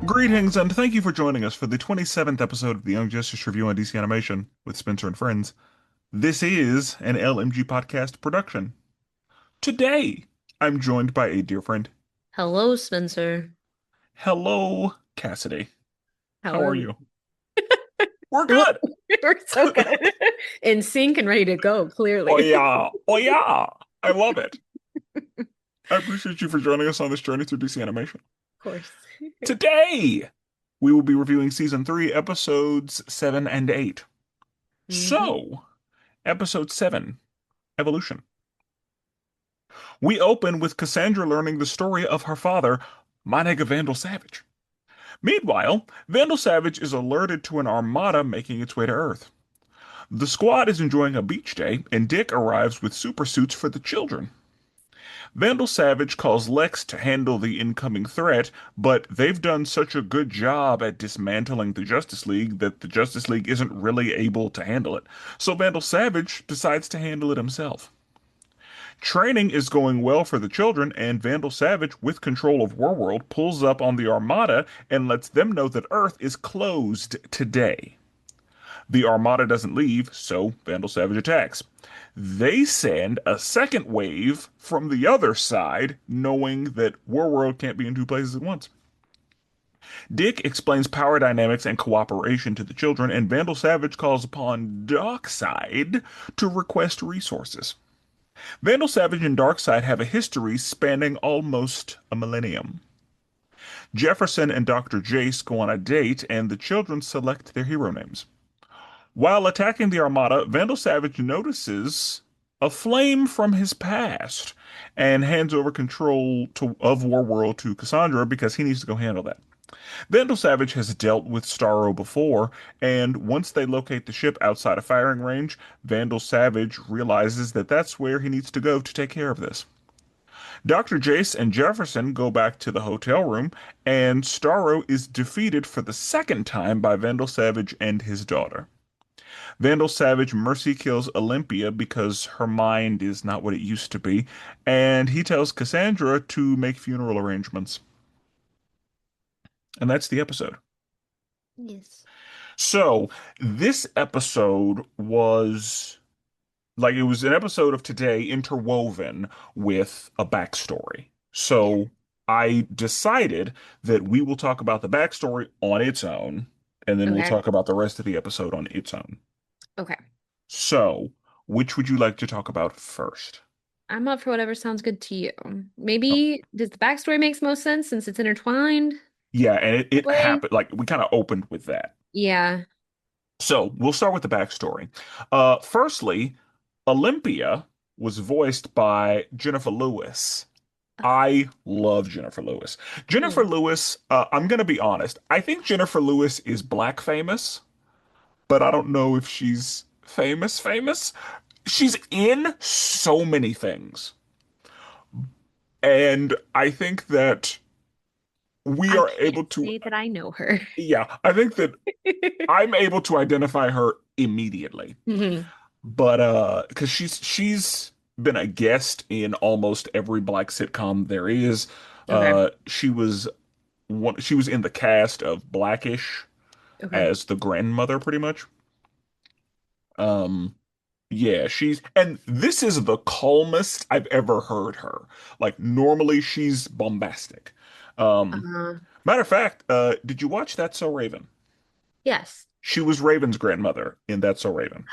Greetings and thank you for joining us for the 27th episode of the Young Justice Review on DC Animation with Spencer and Friends. This is an LMG Podcast Production. Today, I'm joined by a dear friend. Hello, Spencer. Hello, Cassidy. How How are are we? you? We're good. We're so good. In sync and ready to go, Oh clearly. yeah. Oh yeah. I love it. I appreciate you for joining us on this journey through DC Animation. Of course. Today, we will be reviewing Season 3, Episodes 7 and 8. hmm So, Episode 7, Evolution. We open with Cassandra learning the story of her father, my nigga Vandal Savage. Meanwhile, Vandal Savage is alerted to an armada making its way to Earth. The squad is enjoying a beach day, and Dick arrives with super suits for the children. Vandal Savage calls Lex to handle the incoming threat, but they've done such a good job at dismantling the Justice League that the Justice League isn't really able to handle it. So Vandal Savage decides to handle it himself. Training is going well for the children, and Vandal Savage, with control of Warworld, pulls up on the Armada and lets them know that Earth is closed today. The Armada doesn't leave, so Vandal Savage attacks. They send a second wave from the other side, knowing that Warworld can't be in two places at once. Dick explains power dynamics and cooperation to the children, and Vandal Savage calls upon Darkseid to request resources. Vandal Savage and Darkseid have a history spanning almost a millennium. Jefferson and Dr. Jace go on a date, and the children select their hero names. While attacking the Armada, Vandal Savage notices a flame from his past and hands over control of Warworld to Cassandra because he needs to go handle that. Vandal Savage has dealt with Starro before, and once they locate the ship outside of firing range, Vandal Savage realizes that that's where he needs to go to take care of this. Dr. Jace and Jefferson go back to the hotel room, and Starro is defeated for the second time by Vandal Savage and his daughter. Vandal Savage mercy kills Olympia because her mind is not what it used to be, and he tells Cassandra to make funeral arrangements. And that's the episode. Yes. So, this episode was like it was an episode of today interwoven with a backstory. Yeah. So, I decided that we will talk about the backstory on its own, and then we'll Okay. talk about the rest of the episode on its own. Okay. So, which would you like to talk about first? I'm up for whatever sounds good to you. Maybe does the backstory makes most sense since it's intertwined? Yeah, and it Way? happened like we kind of opened with that. Yeah. So we'll start with the backstory. Firstly, Olympia was voiced by Jennifer Lewis. I love Jennifer Lewis. Jennifer Oh. Lewis, I'm gonna be honest. I think Jennifer Lewis is black famous, but I don't know if she's famous famous. She's in so many things, and I think that we I are can't able to. say that I know her. Yeah, I think that I'm able to identify her immediately. hmm But because she's been a guest in almost every black sitcom there is. Okay. She was in the cast of Blackish Okay. as the grandmother pretty much. Um yeah, and this is the calmest I've ever heard her. Like normally she's bombastic. Um Uh, Matter of fact, did you watch That's So Raven? yes. She was Raven's grandmother in That's So Raven.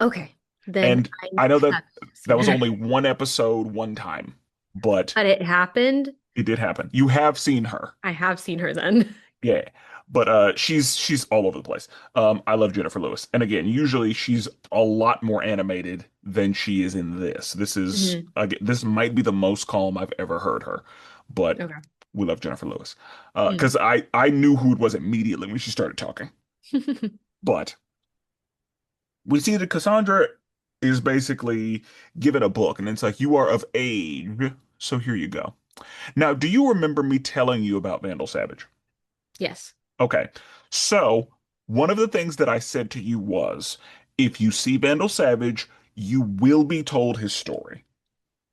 Okay. Then And I I know that have that seen was her. only one episode, one time, but But it happened. it did happen. You have seen her. I have seen her then. Yeah. But she's all over the place. I love Jennifer Lewis. And again, usually she's a lot more animated than she is in this. hmm This might be the most calm I've ever heard her. But Okay. we love Jennifer Lewis. Mm. Because I knew who it was immediately when she started talking. But we see that Cassandra is basically given a book, and it's like, you are of age, so here you go. Now, do you remember me telling you about Vandal Savage? Yes. Okay, so one of the things that I said to you was, if you see Vandal Savage, you will be told his story.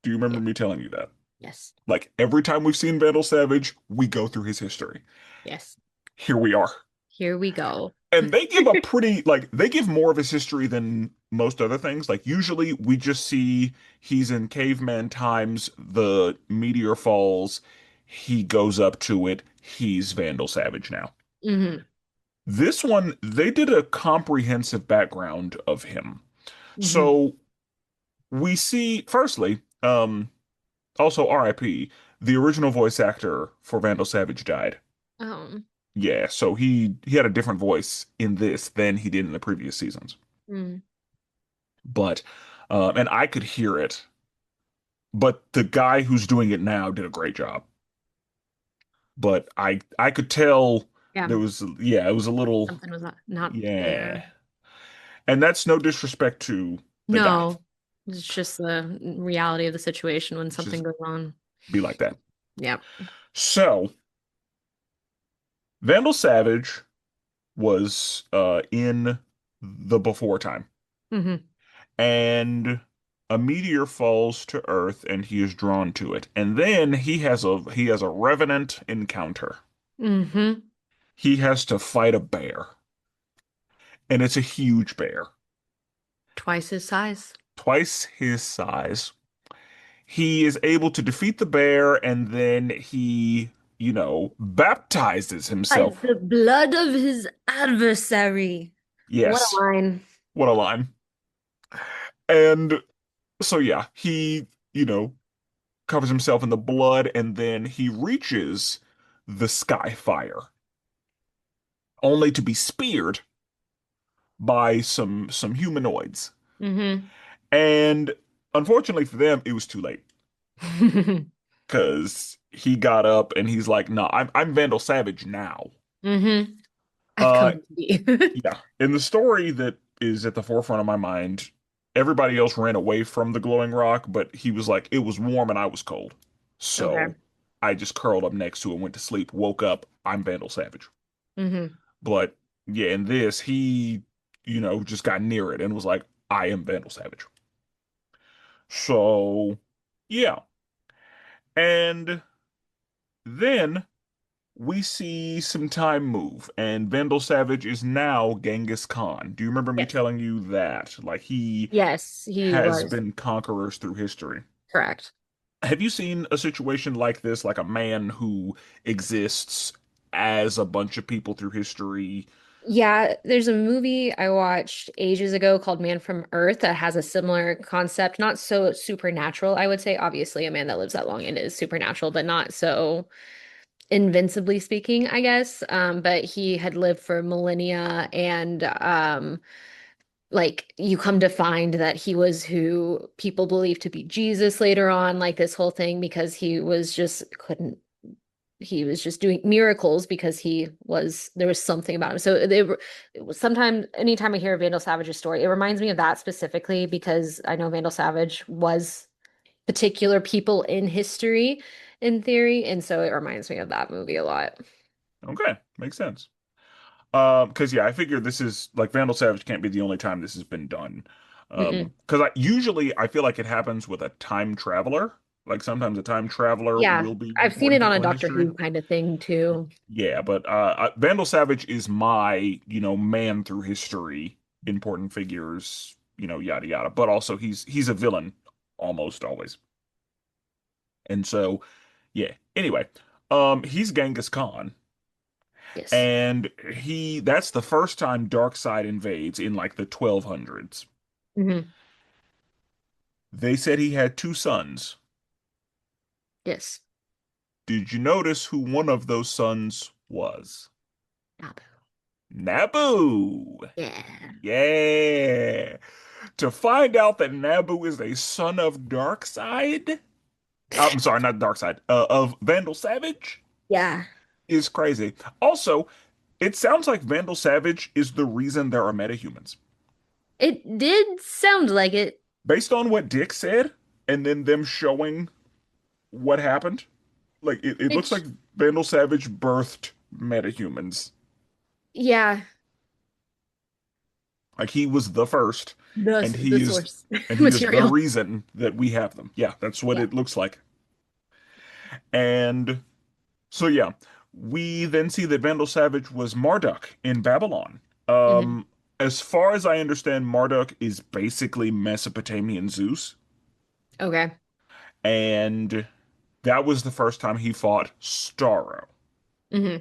Do you remember Yeah. me telling you that? Yes. Like every time we've seen Vandal Savage, we go through his history. Yes. Here we are. Here we go. And they give a pretty, like, they give more of his history than most other things. Like, usually we just see he's in caveman times, the meteor falls, he goes up to it, he's Vandal Savage now. Hmm. This one, they did a comprehensive background of him. Hmm. So we see, firstly, also RIP, the original voice actor for Vandal Savage died. Um, Yeah, so he had a different voice in this than he did in the previous seasons. mm. But and I could hear it, but the guy who's doing it now did a great job. But I could tell Yeah, there was, yeah, it was a little, something was not yeah. there. And that's no disrespect to the guy. No, it's just the reality of the situation when It's something just goes on. be like that. Yeah. So Vandal Savage was in the before time, Hmm. and a meteor falls to Earth and he is drawn to it. And then he has a revenant encounter. Hmm. He has to fight a bear, and it's a huge bear, Twice his size. twice his size. He is able to defeat the bear, and then he baptizes By himself. the blood of his adversary. What a Yes, line. what a line. And so yeah, he covers himself in the blood, and then he reaches the Skyfire, only to be speared by some humanoids. Hmm. And unfortunately for them, it was too late because he got up and he's like, "No, I'm Vandal Savage now." Hmm. I've Uh, come to be. yeah. In the story that is at the forefront of my mind, everybody else ran away from the glowing rock, but he was like, it was warm and I was cold, Okay. so I just curled up next to it, went to sleep, woke up, I'm Vandal Savage. Hmm. But yeah, in this, he just got near it and was like, I am Vandal Savage. So, yeah. And then we see some time move, and Vandal Savage is now Genghis Khan. Do you remember me Yes. telling you that? Like, he Yes, he has was been conquerors through history. correct. Have you seen a situation like this, like a man who exists as a bunch of people through history? Yeah, there's a movie I watched ages ago called Man from Earth that has a similar concept, not so supernatural, I would say. Obviously, a man that lives that long and is supernatural, but not so invincibly speaking, I guess. But he had lived for millennia and like you come to find that he was who people believe to be Jesus later on, like this whole thing because he was just doing miracles because there was something about him. So it was sometimes anytime I hear a Vandal Savage's story, it reminds me of that specifically because I know Vandal Savage was particular people in history in theory, and so it reminds me of that movie a lot. Okay, makes sense. Because yeah, I figure this is like Vandal Savage can't be the only time this has been done. Mm-mm. Because usually I feel like it happens with a time traveler. Like sometimes a time traveler Yeah, will be I've seen important it on a people in Doctor history. Who kind of thing too. Yeah, but Vandal Savage is my man through history, important figures, yada yada. But also he's a villain almost always. And so, yeah. Anyway, he's Genghis Khan, Yes. and that's the first time Darkseid invades in like the 1200s. Hmm. They said he had two sons. Yes. Did you notice who one of those sons was? Nabu. Naboo. Yeah. Yeah. To find out that Naboo is a son of Darkseid, I'm sorry, not Darkseid, of Vandal Savage Yeah. is crazy. Also, it sounds like Vandal Savage is the reason there are metahumans. It did sound like it. Based on what Dick said, and then them showing what happened, like it looks like Which, Vandal Savage birthed metahumans. yeah, Like he was the first, and the he is source and he is the material. reason that we have them. Yeah, that's what Yeah. it looks like. And so yeah, we then see that Vandal Savage was Marduk in Babylon. Hmm. Um, as far as I understand, Marduk is basically Mesopotamian Zeus, Okay. and that was the first time he fought Starro. Hmm.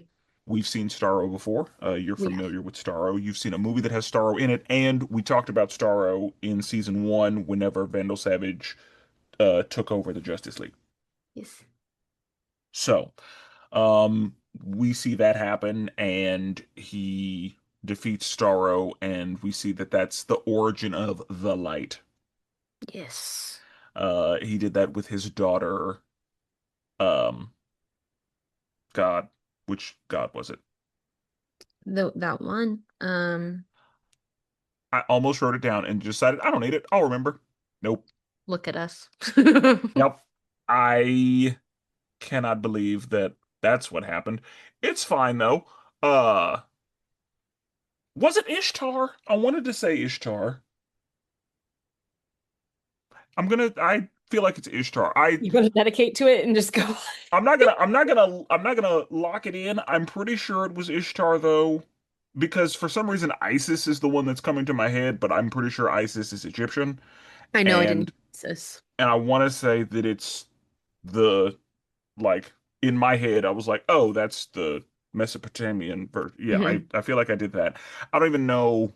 We've seen Starro before. You're We have. familiar with Starro. You've seen a movie that has Starro in it, and we talked about Starro in season one whenever Vandal Savage took over the Justice League. Yes. So, we see that happen, and he defeats Starro, and we see that that's the origin of the light. Yes. He did that with his daughter, um, God, which God was it? That one. I almost wrote it down and decided I don't need it. I'll remember. Nope. Look at us. Yep. I cannot believe that that's what happened. It's fine though. Uh, was it Ishtar? I wanted to say Ishtar. I feel like it's Ishtar. You want to dedicate to it and just go. I'm not gonna lock it in. I'm pretty sure it was Ishtar though, because for some reason Isis is the one that's coming to my head, but I'm pretty sure Isis is Egyptian, I know I didn't and use this. I want to say that it's the like in my head I was like, oh, that's the Mesopotamian version. Yeah, Hmm. I feel like I did that. I don't even know.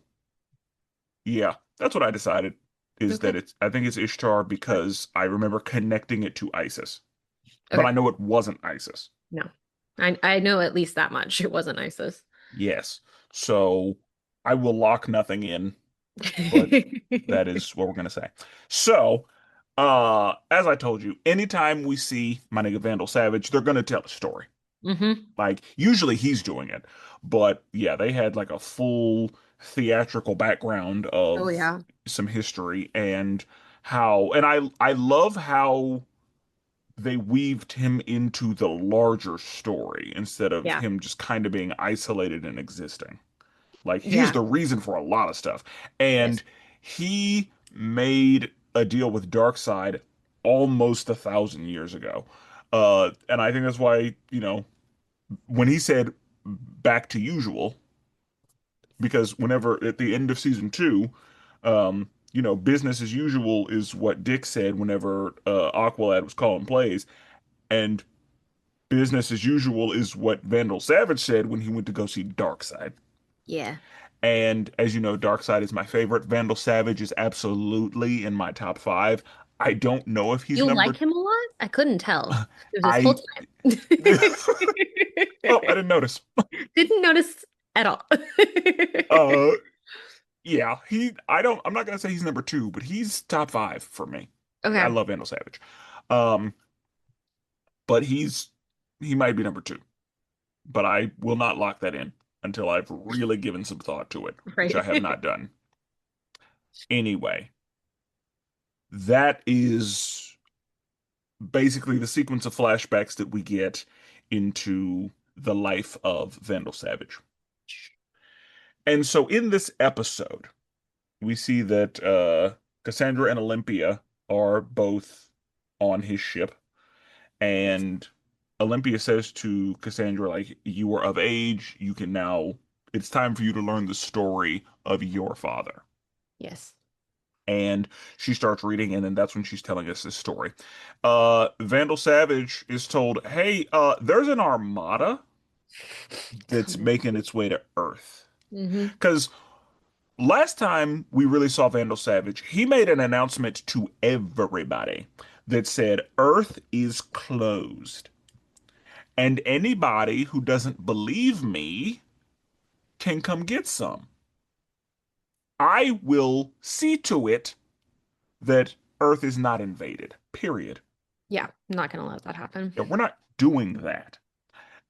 Yeah, that's what I decided is that Okay. I think it's Ishtar because I remember connecting it to Isis, but I Okay. know it wasn't Isis. No. I know at least that much. It wasn't ISIS. Yes. So I will lock nothing in, but that is what we're gonna say. So, as I told you, anytime we see my nigga Vandal Savage, they're gonna tell a story. Hmm. Like usually he's doing it, but yeah, they had like a full theatrical background Oh of yeah. some history and how, and I love how they weaved him into the larger story instead of Yeah. him just kind of being isolated and existing. Like he's Yeah. the reason for a lot of stuff. Yes. And he made a deal with Darkseid almost 1,000 years ago. And I think that's why, when he said back to usual, because whenever at the end of season two, business as usual is what Dick said whenever Aqualad was calling plays, and business as usual is what Vandal Savage said when he went to go see Darkseid. Yeah. And as you know, Darkseid is my favorite. Vandal Savage is absolutely in my top five. I don't know if he's You number. like him a lot? I couldn't tell this whole I time. oh, I didn't notice. Didn't notice at all. Uh, yeah, I'm not gonna say he's number two, but he's top five for me. I Okay. love Vandal Savage. Um, but he might be number two, but I will not lock that in until I've really given some thought to it, which I Right. have not done. Anyway, that is basically the sequence of flashbacks that we get into the life of Vandal Savage. And so in this episode, we see that Cassandra and Olympia are both on his ship, Yes. and Olympia says to Cassandra, like, you are of age, you can now, it's time for you to learn the story of your father. Yes. And she starts reading, and then that's when she's telling us this story. Vandal Savage is told, hey, there's an armada that's Come making its way to Earth. on. Because last time we really saw Vandal Savage, he made an announcement to everybody that said Earth is closed. And anybody who doesn't believe me can come get some. I will see to it that Earth is not invaded. Period. Yeah, I'm not gonna let that happen. Yeah, we're not doing that.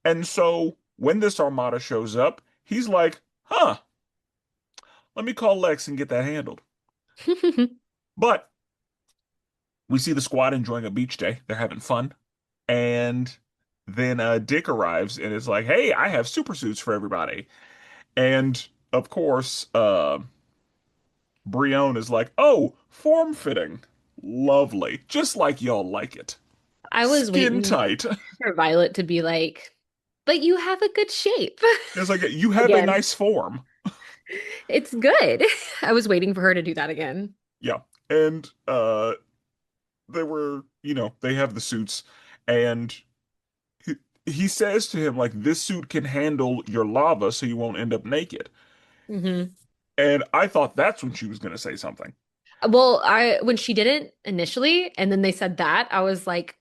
And so when this armada shows up, he's like, huh, let me call Lex and get that handled. But we see the squad enjoying a beach day. They're having fun. And then Dick arrives and is like, hey, I have super suits for everybody. And of course, Brione is like, oh, form fitting. Lovely. Just like y'all like it. I was Skin waiting tight. for Violet to be like, but you have a good shape. It's like you have a Again, nice form. it's good. I was waiting for her to do that again. Yeah. And they were, they have the suits and he, he says to him like this suit can handle your lava so you won't end up naked. Hmm. And I thought that's when she was going to say something. Well, when she didn't initially, and then they said that, I was like,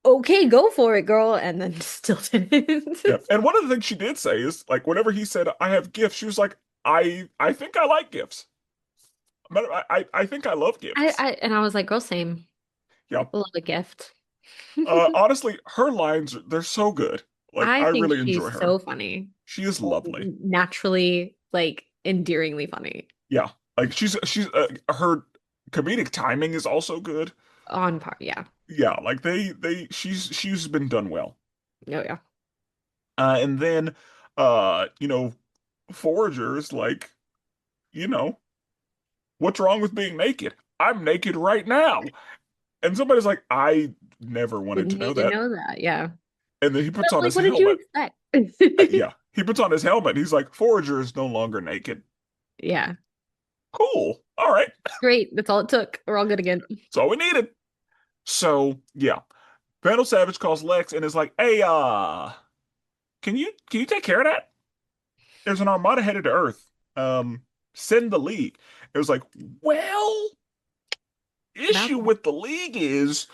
okay, go for it, girl. And then still didn't. Yeah. And one of the things she did say is like whenever he said I have gifts, she was like I think I like gifts. I think I love gifts. And I was like, girl, same. Yeah. Love a gift. Honestly, her lines they're so good. Like I I think really enjoy she's her. so funny. She is Like, lovely. naturally, like endearingly funny. Yeah. Like she's her comedic timing is also good. On par, yeah. Yeah, like she's been done well. Oh yeah. And then Forager's like, you know, what's wrong with being naked? I'm naked right now. And somebody's like, I never wanted Didn't to know need to that. know that, yeah. And then he puts But on like, his what did you helmet. expect? Yeah, he puts on his helmet. He's like, Forager is no longer naked. Yeah. Cool. All right. Great. That's all it took. We're all good again. That's all we needed. So, yeah. Vandal Savage calls Lex and is like, hey, can you take care of that? There's an armada headed to Earth. Um, Send the League. It was like, well, issue Mouthful. with the League is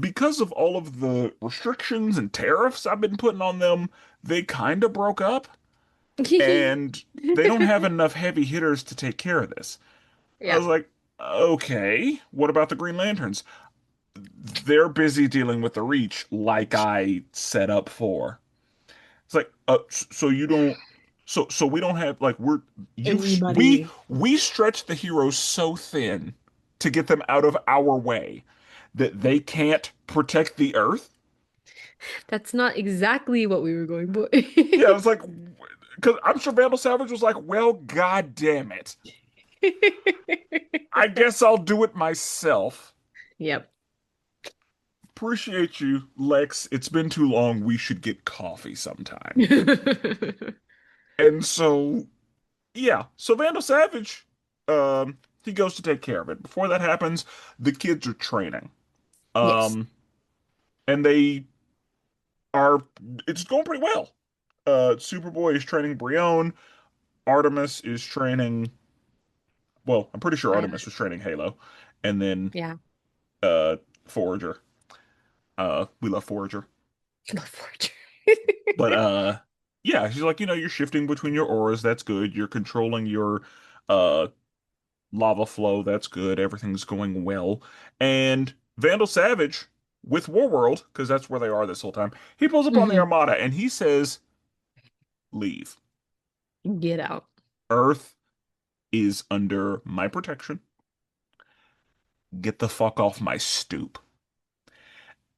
because of all of the restrictions and tariffs I've been putting on them, they kind of broke up and they don't have enough heavy hitters to take care of this. I Yeah. was like, okay, what about the Green Lanterns? They're busy dealing with the Reach like I set up for. It's like, so you don't, so we don't have like Anybody. we stretch the heroes so thin to get them out of our way that they can't protect the Earth. That's not exactly what we were going for. Yeah, it's like, because I'm sure Vandal Savage was like, well, god damn it, I guess I'll do it myself. Yep. Appreciate you, Lex. It's been too long. We should get coffee sometime. And so yeah, so Vandal Savage, he goes to take care of it. Before that happens, the kids are training. Yes. Um, and are, it's going pretty well. Superboy is training Brione. Artemis is training, well, I'm pretty sure Violet. Artemis was training Halo. And then, Yeah. uh, Forager. We love Forager. Love Forge. But, yeah, she's like, you're shifting between your auras. That's good. You're controlling your, uh, lava flow. That's good. Everything's going well. And Vandal Savage with Warworld, because that's where they are this whole time, he pulls up on the Hmm. Armada and he says, leave. Get out. Earth is under my protection. Get the fuck off my stoop.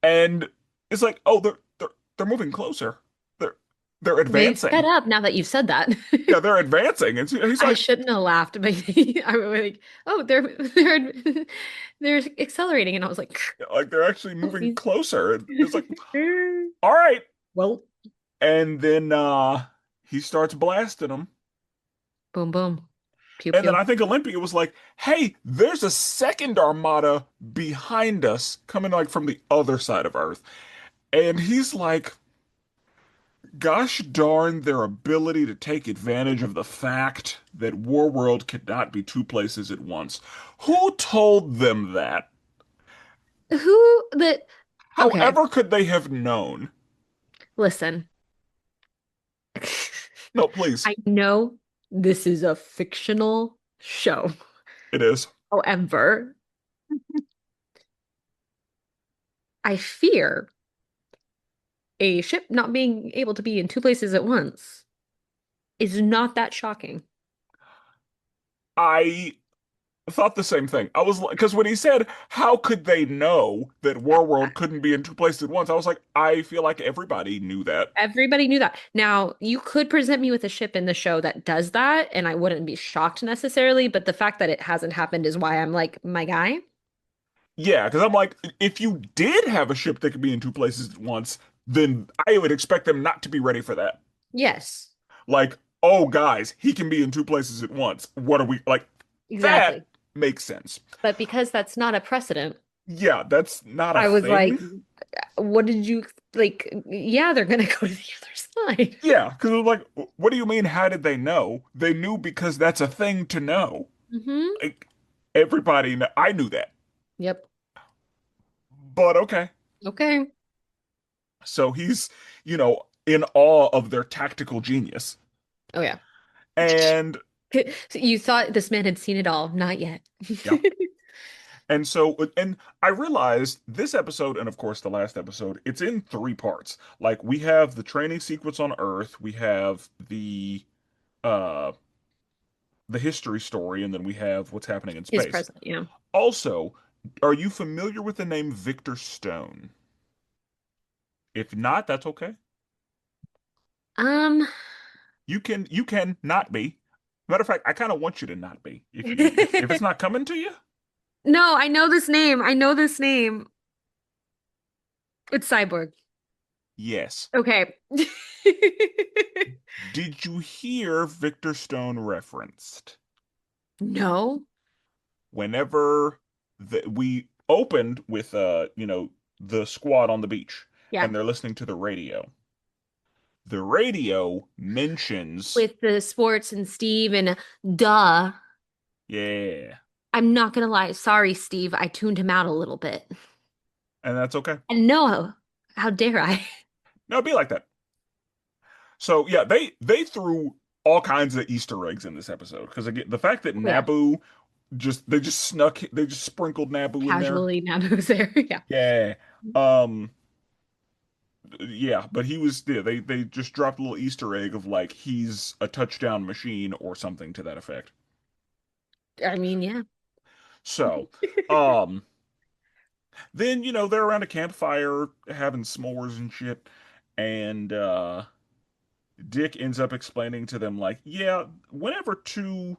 And it's like, oh, they're moving closer. They're they're They've sped advancing. up now that you've said that. Yeah, they're advancing. And he's I like, shouldn't have laughed, but I was like, oh, they're accelerating, and I was like, they're actually moving oopsies. closer. And it's like, all right. Well, And then he starts blasting them. boom, boom, pew, And then pew. I think Olympia was like, hey, there's a second armada behind us coming like from the other side of Earth. And he's like, gosh darn their ability to take advantage of the fact that Warworld cannot be two places at once. Who told them that? Who the Okay, However could they have known? listen. No, please. I know this is a fictional show. It is. However, I fear a ship not being able to be in two places at once is not that shocking. I thought the same thing. I was like, because when he said, "How could they know that Warworld couldn't be in two places at once?" I was like, I feel like everybody knew that. Everybody knew that. Now, you could present me with a ship in the show that does that, and I wouldn't be shocked necessarily, but the fact that it hasn't happened is why I'm like, my guy. Yeah, because I'm like, if you did have a ship that could be in two places at once, then I would expect them not to be ready for that. Yes, Like, oh, guys, he can be in two places at once. What are we like? That exactly. makes sense. But because that's not a precedent, Yeah, that's not a I was like, thing. what did you like? Yeah, they're gonna go to the other side. Yeah, because it was like, what do you mean? How did they know? They knew because that's a thing to know. Hmm. Like, everybody, I knew that. Yep. But okay. Okay. So he's, in awe of their tactical genius. Oh yeah. And So you thought this man had seen it all. Not yet. yeah. And I realized this episode, and of course the last episode, it's in three parts. Like we have the training sequence on Earth, we have uh the history story, and then we have what's happening in His space. present, yeah. Also, are you familiar with the name Victor Stone? If not, that's okay. Um, You can not be. Matter of fact, I kind of want you to not be. If it's not coming to you, no, I know this name. I know this name. It's Cyborg. yes. Okay. Did you hear Victor Stone referenced? No. Whenever we opened with the squad on the beach Yeah. and they're listening to the radio. The radio mentions, With the sports and Steve and duh. yeah, I'm not gonna lie. Sorry, Steve. I tuned him out a little bit. and that's okay. And no, how dare I? No, it'd be like that. So yeah, they threw all kinds of Easter eggs in this episode because again, the fact that Oh, yeah. Naboo they just sprinkled Naboo in there. Casually Naboo's there. Yeah. Yeah. Um yeah, but they just dropped a little Easter egg of like he's a touchdown machine or something to that effect. I mean, yeah. So, um then they're around a campfire having s'mores and shit and Dick ends up explaining to them like, yeah, whenever two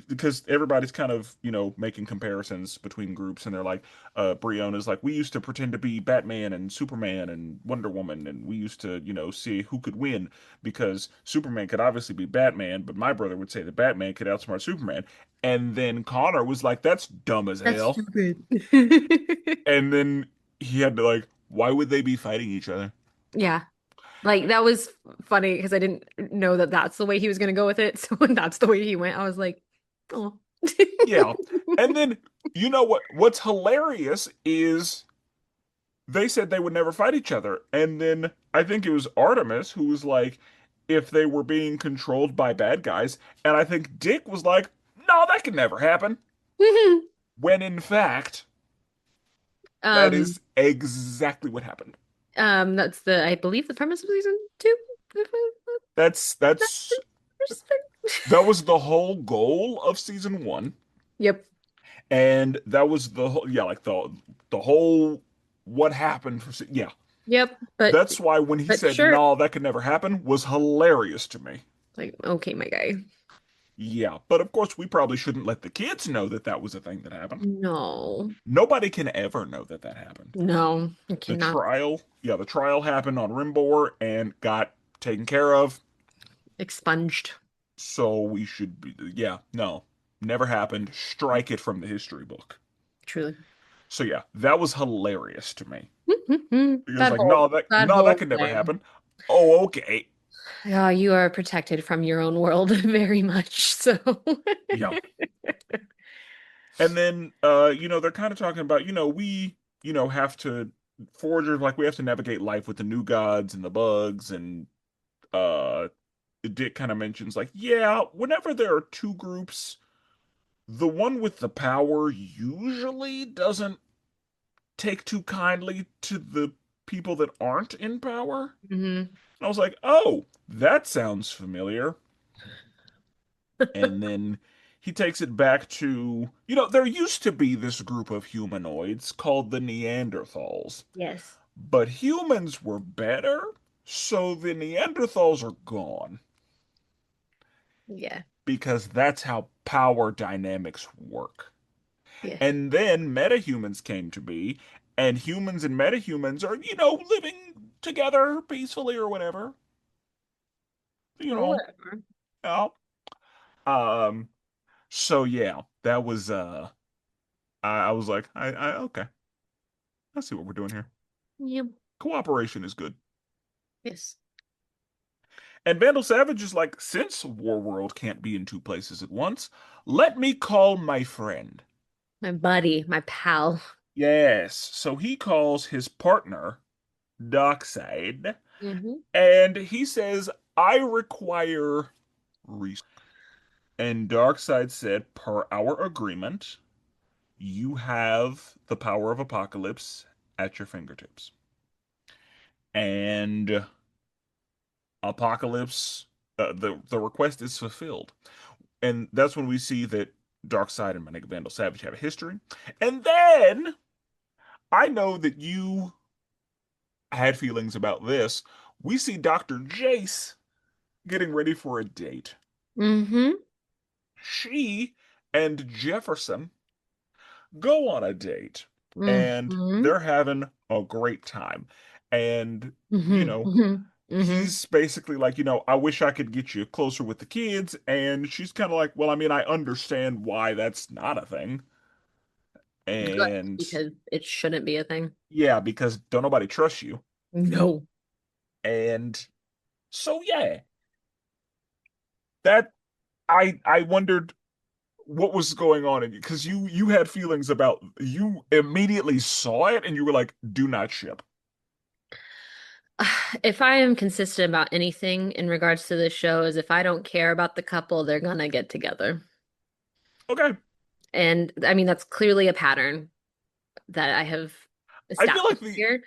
because everybody's kind of making comparisons between groups and they're like Briona's like we used to pretend to be Batman and Superman and Wonder Woman and we used to see who could win because Superman could obviously be Batman but my brother would say that Batman could outsmart Superman and then Connor was like that's dumb as That's hell stupid. and then he had to like why would they be fighting each other. Yeah. Like that was funny because I didn't know that that's the way he was going to go with it. So when that's the way he went, I was like, oh. Yeah, and then what's hilarious is they said they would never fight each other. And then I think it was Artemis who was like, if they were being controlled by bad guys. And I think Dick was like, no, that could never happen. When in fact, that Um, is exactly what happened. that's I believe the premise of season two. That's that's that was the whole goal of season one. Yep. And that was the whole yeah, like the whole what happened for yeah. Yep. But That's why when he but said, sure. no, that could never happen, was hilarious to me. Like, okay, my guy. Yeah, but of course, we probably shouldn't let the kids know that that was a thing that happened. No. Nobody can ever know that that happened. No, I The cannot. trial, yeah, the trial happened on Rimbor and got taken care of. Expunged. So we should be, yeah, no, never happened. Strike it from the history book. Truly. So yeah, that was hilarious to me. It was That like, whole that no, that whole could never thing. happen. Oh, okay. Yeah, you are protected from your own world very much. So Yeah. And then, they're kind of talking about, have to forgers like we have to navigate life with the new gods and the bugs and uh Dick kind of mentions like, yeah, whenever there are two groups, the one with the power usually doesn't take too kindly to the people that aren't in power. hmm. And I was like, oh, that sounds familiar. And then he takes it back to, there used to be this group of humanoids called the Neanderthals, Yes. but humans were better, so the Neanderthals are gone Yeah. because that's how power dynamics work. Yeah. And then metahumans came to be, and humans and metahumans are, living together peacefully or whatever. You Or know, whatever. yeah. Um, so yeah, that was I was like, okay, I see what we're doing here. Yep. Cooperation is good. Yes. And Vandal Savage is like, since Warworld can't be in two places at once, let me call my friend. My buddy, my pal. Yes. So he calls his partner, Dockside, Hmm. and he says, I require resources. And Darkseid said, per our agreement, you have the power of Apocalypse at your fingertips. And Apocalypse, the request is fulfilled. And that's when we see that Darkseid and my nigga Vandal Savage have a history. And then I know that you had feelings about this. We see Dr. Jace getting ready for a date. Hmm. She and Jefferson go on a date and Hmm. they're having a great time. And, you Hmm. know, Hmm. Hmm. he's basically like, I wish I could get you closer with the kids. And she's kind of like, well, I mean, I understand why that's not a thing. Good, And because it shouldn't be a thing. yeah, because don't nobody trust you. No. And so, yeah, that I wondered what was going on in you because you had feelings about you immediately saw it and you were like, do not ship. If I am consistent about anything in regards to this show, is if I don't care about the couple, they're gonna get together. Okay. And I mean, that's clearly a pattern that I have I feel like established the here.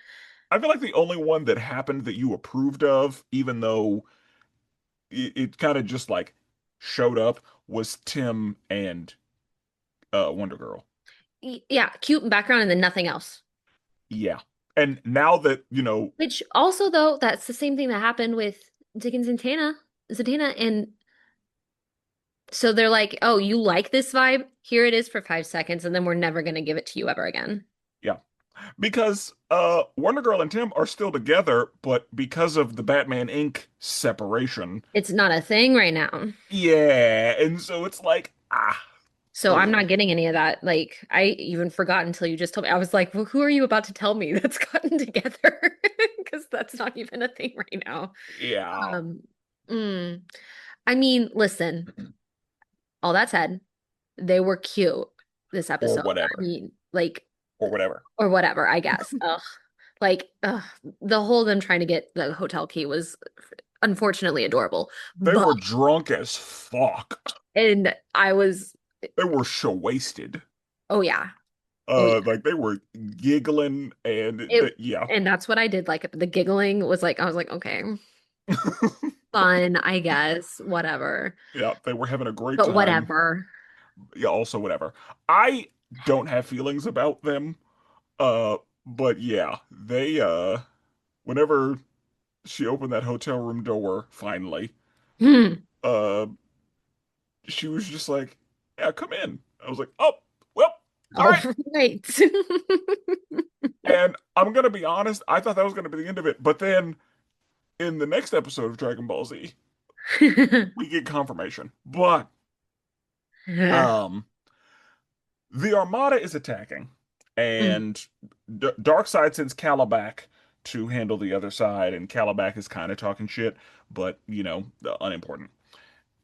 I feel like the only one that happened that you approved of, even though it kind of just like showed up, was Tim and Wonder Girl. Yeah, cute background and then nothing else. Yeah. And now that, Which also, though, that's the same thing that happened with Dick and Zatanna, and so they're like, "Oh, you like this vibe? Here it is for 5 seconds, and then we're never gonna give it to you ever again." yeah, because Wonder Girl and Tim are still together, but because of the Batman Inc. separation, It's not a thing right now. yeah, and so it's like So I'm ugh, not getting any of that. Like, I even forgot until you just told me. I was like, well, who are you about to tell me that's gotten together? Because that's not even a thing right now. yeah, Um, mm, I mean, listen, all that said, they were cute this or episode. I whatever, mean, like, or whatever. or whatever, I guess. Ugh. Like, ugh, the whole them trying to get the hotel key was unfortunately adorable. They But, were drunk as fuck. and I was, They were so wasted. oh yeah. Oh yeah. Like they were giggling and It, yeah. and that's what I did. Like the giggling was like, I was like, okay, fun, I guess, whatever. Yeah, they were having a great But time. whatever. Yeah, also whatever. I don't have feelings about them. Uh, but yeah, they whenever she opened that hotel room door finally, Hmm. uh she was just like, "Yeah, come in." I was like, "Oh, well, all All right." right. And I'm gonna be honest, I thought that was gonna be the end of it, but then in the next episode of Dragon Ball Z, we get confirmation. But um the Armada is attacking, Mm. and Darkseid sends Calabac to handle the other side, and Calabac is kind of talking shit, but unimportant.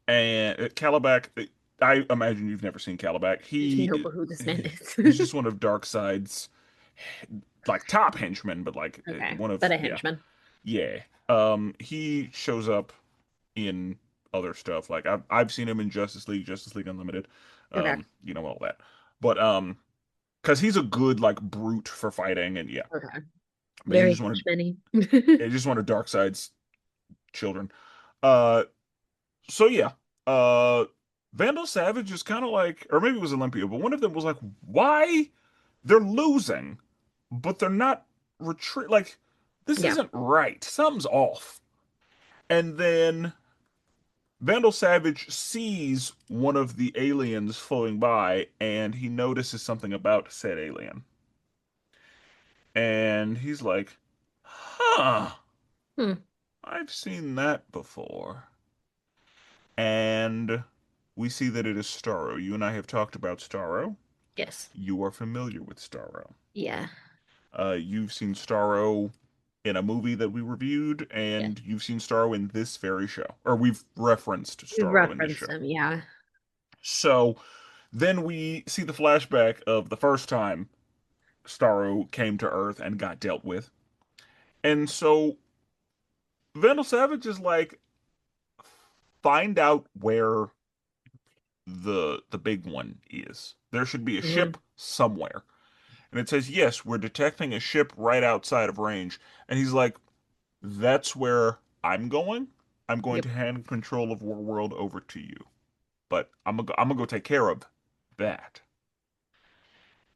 And Calabac, I imagine you've never seen Calabac. Know who this man is. He's just one of Darkseid's like top henchmen, but like Okay, one of but a yeah, henchman. yeah. He shows up in other stuff. Like I've seen him in Justice League Unlimited, Okay, all that. But because he's a good like brute for fighting, and yeah, okay. but Very henchman-y. he just wanted Darkseid's children. Uh, so yeah, uh, Vandal Savage is kind of like, or maybe it was Olympia, but one of them was like, why they're losing, but they're not retreat. Like this Yeah. isn't right. Something's off. And then Vandal Savage sees one of the aliens floating by, and he notices something about said alien. And he's like, huh, Hmm. I've seen that before. And we see that it is Starro. You and I have talked about Starro. Yes. You are familiar with Starro. Yeah. You've seen Starro in a movie that we reviewed, Yeah. and you've seen Starro in this very show. Or we've referenced We Starro in this referenced show. them. Yeah. So then we see the flashback of the first time Starro came to Earth and got dealt with. And so Vandal Savage is like, find out where the big one is. There should be a Hmm. ship somewhere. And it says, yes, we're detecting a ship right outside of range. And he's like, that's where I'm going. I'm going Yep. to hand control of War World over to you. But I'm gonna go take care of that.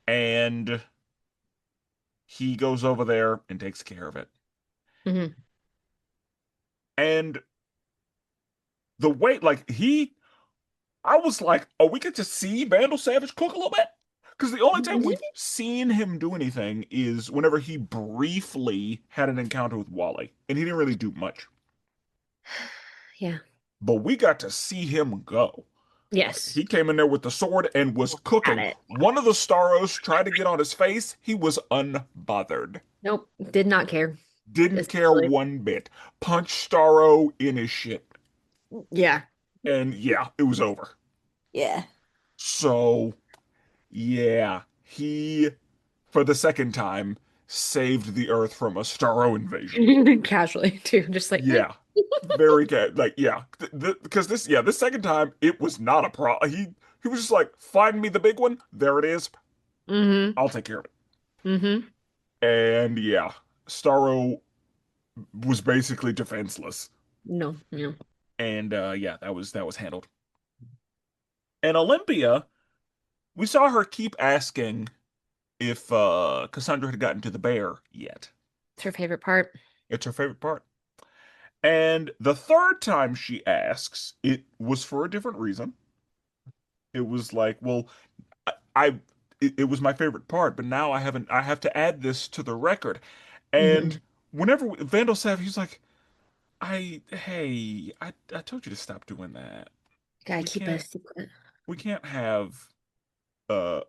And he goes over there and takes care of it. Hmm. And the way, like, I was like, oh, we get to see Vandal Savage cook a little bit? Because the only time we've seen him do anything is whenever he briefly had an encounter with Wally, and he didn't really do much. Yeah. But we got to see him go. Like, Yes. he came in there with the sword and was At cooking. it. One of the Starros tried to get on his face. He was unbothered. Nope. Did not care. Didn't care Essentially. one bit. Punched Starro in his shit. Yeah. And yeah, it was over. Yeah. So, yeah, he, for the second time, saved the Earth from a Starro invasion. Casually too. Just like, Yeah, very good. Like, yeah, because this second time, it was not a problem. He was just like, find me the big one. There it is. mm-hmm. I'll take care of it. Mm-hmm. And yeah, Starro was basically defenseless. No, no. And yeah, that was handled. And Olympia, we saw her keep asking if Cassandra had gotten to the bear yet. It's her favorite part. It's her favorite part. And the third time she asks, it was for a different reason. It was like, well, I it was my favorite part, but now I have to add this to the record. And Hmm. whenever Vandal Savage, he's like, hey, I told you to stop doing that. Gotta We keep a can't secret. we can't have uh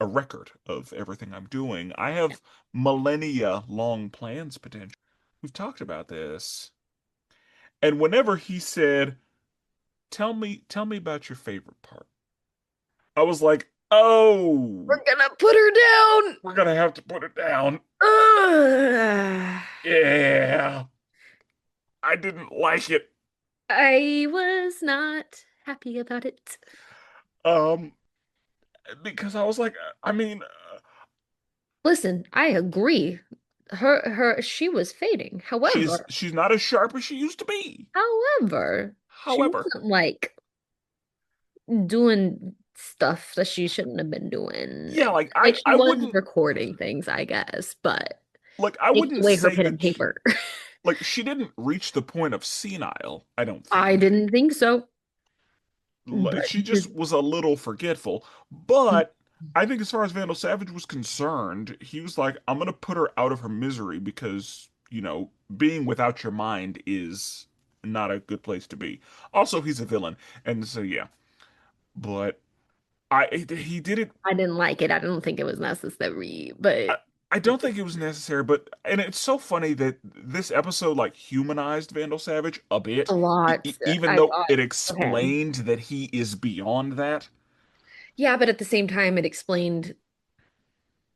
a record of everything I'm doing. I have millennia long plans potential. We've talked about this. And whenever he said, tell me about your favorite part. I was like, "Oh, We're gonna put her down. we're gonna have to put it down." Ugh. Yeah, I didn't like it. I was not happy about it. Um, because I was like, I mean, Listen, I agree. She was fading. she's not as sharp as she used to be. She However, wasn't like doing stuff that she shouldn't have been doing. yeah, like Like she I was wouldn't recording things, I guess, but like I takes wouldn't away her say pen and that paper. like she didn't reach the point of senile, I don't I think. didn't think so, Like, but she just was a little forgetful. But I think as far as Vandal Savage was concerned, he was like, I'm gonna put her out of her misery because, being without your mind is not a good place to be. Also, he's a villain, and so yeah. But he did it. I didn't like it. I don't think it was necessary, I, but I don't think it was necessary, but and it's so funny that this episode like humanized Vandal Savage a bit, a lot. even I though thought it of him. explained that he is beyond that. Yeah, but at the same time, it explained.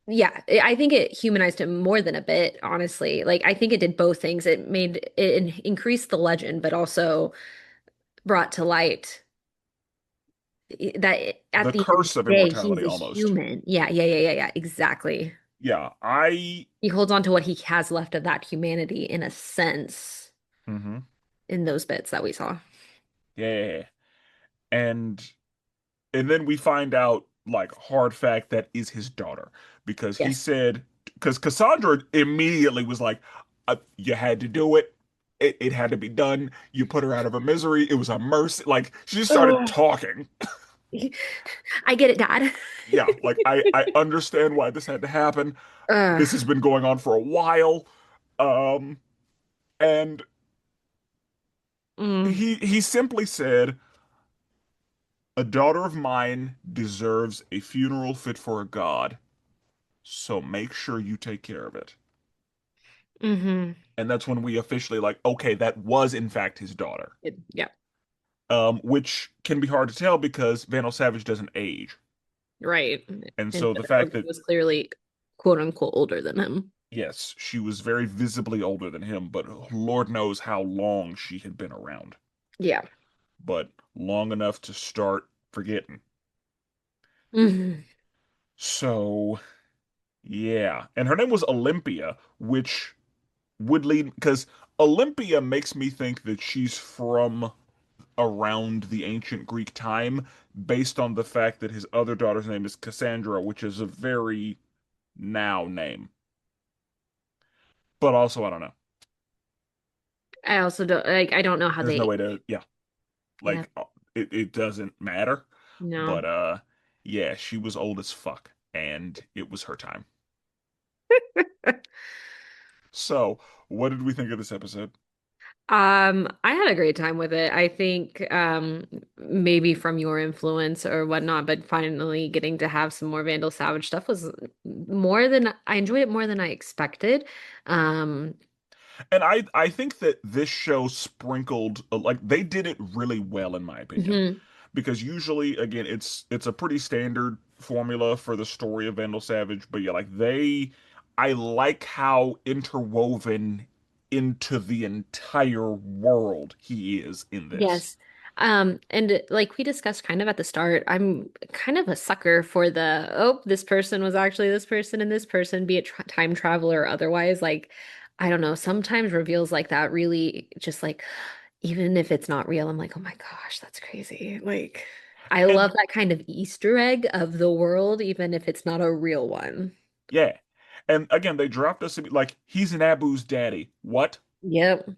Yeah, I think it humanized him more than a bit, honestly. Like, I think it did both things. It made it increased the legend, but also brought to light that at The the end of curse of the day, he's immortality a almost. human. Yeah, yeah, yeah, yeah, yeah. Exactly. Yeah, I He holds on to what he has left of that humanity in a sense hmm in those bits that we saw. yeah. And then we find out like hard fact that is his daughter because he Yes. said because Cassandra immediately was like, you had to do it. it had to be done. You put her out of her misery. It was a mercy. Like she just started Oh, talking. I get it, Dad. Yeah, like I understand why this had to happen. Uh, This has been going on for a while. Um, and mm, he simply said, "A daughter of mine deserves a funeral fit for a god, so make sure you take care of it." hmm. And that's when we officially like, okay, that was in fact his daughter. Yeah, Which can be hard to tell because Vandal Savage doesn't age. right. And And so the fact Jennifer that, was clearly quote unquote older than him. yes, she was very visibly older than him, but Lord knows how long she had been around. Yeah. But long enough to start forgetting. Hmm. So, yeah. And her name was Olympia, which would lead, because Olympia makes me think that she's from around the ancient Greek time, based on the fact that his other daughter's name is Cassandra, which is a very now name. But also, I don't know. I also don't like. I don't know how There's no they. way to, yeah, Yeah. like it doesn't matter. No. But yeah, she was old as fuck, and it was her time. So, what did we think of this episode? I had a great time with it. I think maybe from your influence or whatnot, but finally getting to have some more Vandal Savage stuff was more than I enjoyed it more than I expected. Um, And I think that this show sprinkled like they did it really well in my opinion. mhm. Because usually again it's a pretty standard formula for the story of Vandal Savage, but yeah, like they I like how interwoven into the entire world he is in this. Yes. And like we discussed kind of at the start, I'm kind of a sucker for the, oh, this person was actually this person and this person, be it time travel or otherwise. Like, I don't know, sometimes reveals like that really just like, even if it's not real, I'm like, oh my gosh, that's crazy. Like, I love And that kind of Easter egg of the world, even if it's not a real one. yeah. And again, they dropped us like he's Naboo's daddy. What? Yep.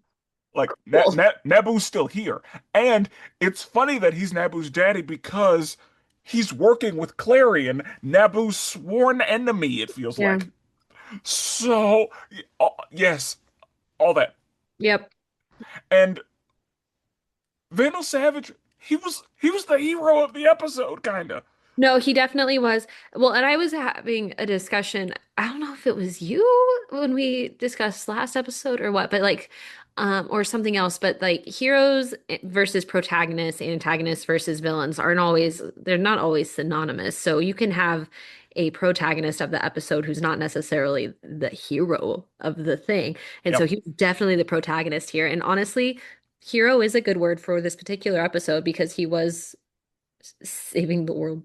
Like Cool. Naboo's still here, and it's funny that he's Naboo's daddy because he's working with Clarion, Naboo's sworn enemy. It feels Yeah. like so. Yes, all that, Yep. and Vandal Savage. He was the hero of the episode, kinda. No, he definitely was. Well, and I was having a discussion. I don't know if it was you when we discussed last episode or what, but like, or something else, but like heroes versus protagonists, antagonists versus villains aren't always, they're not always synonymous. So you can have a protagonist of the episode who's not necessarily the hero of the thing. And so Yep. he's definitely the protagonist here. And honestly, hero is a good word for this particular episode because he was saving the world.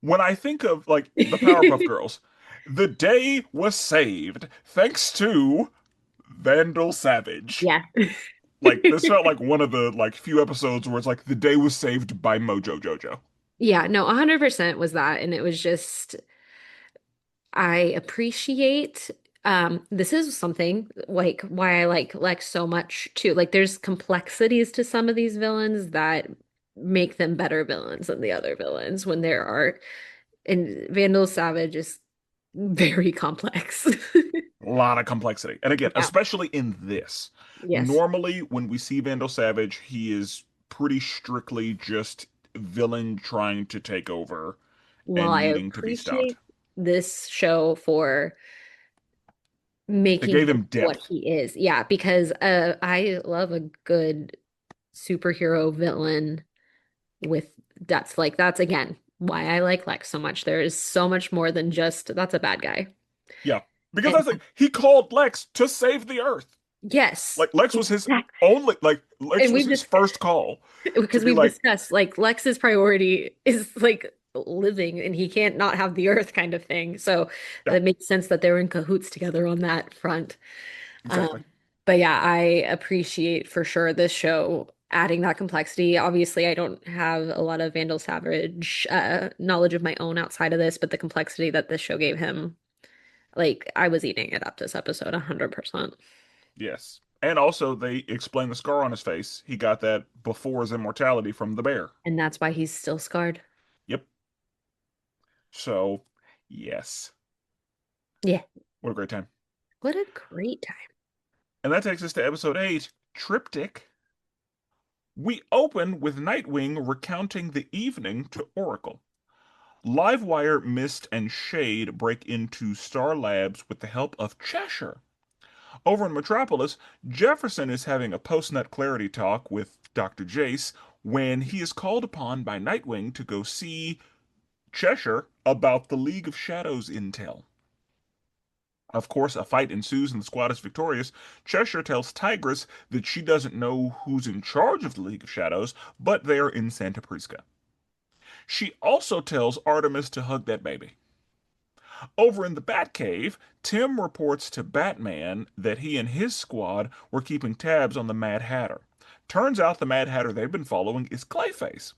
When I think of like the Powerpuff Girls, the day was saved thanks to Vandal Savage. Yeah. Like this felt like one of the like few episodes where it's like the day was saved by Mojo Jojo. Yeah, no, 100% was that. And it was just, I appreciate, this is something like why I like Lex so much too. Like there's complexities to some of these villains that make them better villains than the other villains when there are, and Vandal Savage is very complex. A lot of complexity. And again, Yeah. especially in this. Yes. Normally, when we see Vandal Savage, he is pretty strictly just villain trying to take over Well, and I needing to be stopped. appreciate this show for They making gave him him what depth. he is. Yeah, because I love a good superhero villain with depth. Like that's again why I like Lex so much. There is so much more than just that's a bad guy. Yeah. Because And that's like he called Lex to save the Earth. yes, Like Lex was his exactly. only like Lex And was we've his just first call to because be we've like, discussed like Lex's priority is like living and he can't not have the Earth kind of thing. So yeah, it makes sense that they're in cahoots together on that front. exactly. Um, but yeah, I appreciate for sure this show adding that complexity. Obviously, I don't have a lot of Vandal Savage knowledge of my own outside of this, but the complexity that this show gave him, like I was eating it up this episode 100%. Yes. And also, they explain the scar on his face. He got that before his immortality from the bear. And that's why he's still scarred. Yep. So, yes. Yeah. What a great time. What a great time. And that takes us to episode 8, Triptych. We open with Nightwing recounting the evening to Oracle. Livewire, Mist, and Shade break into Star Labs with the help of Cheshire. Over in Metropolis, Jefferson is having a post-nut clarity talk with Dr. Jace when he is called upon by Nightwing to go see Cheshire about the League of Shadows intel. Of course, a fight ensues and the squad is victorious. Cheshire tells Tigress that she doesn't know who's in charge of the League of Shadows, but they're in Santa Prisca. She also tells Artemis to hug that baby. Over in the Batcave, Tim reports to Batman that he and his squad were keeping tabs on the Mad Hatter. Turns out the Mad Hatter they've been following is Clayface.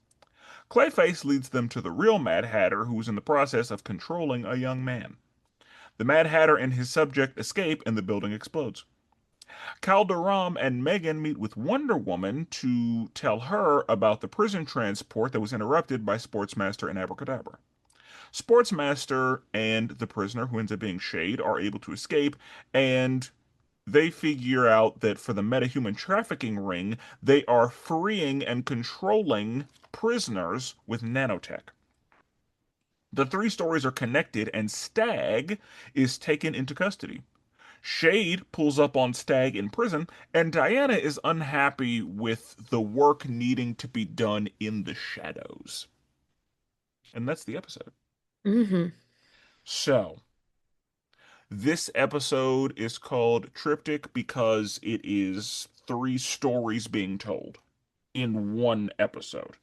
Clayface leads them to the real Mad Hatter, who is in the process of controlling a young man. The Mad Hatter and his subject escape and the building explodes. Calderam and Megan meet with Wonder Woman to tell her about the prison transport that was interrupted by Sportsmaster and Abracadabra. Sportsmaster and the prisoner, who ends up being Shade, are able to escape, and they figure out that for the metahuman trafficking ring, they are freeing and controlling prisoners with nanotech. The three stories are connected, and Stag is taken into custody. Shade pulls up on Stag in prison, and Diana is unhappy with the work needing to be done in the shadows. And that's the episode. Mm-hmm. So, this episode is called Triptych because it is three stories being told in one episode.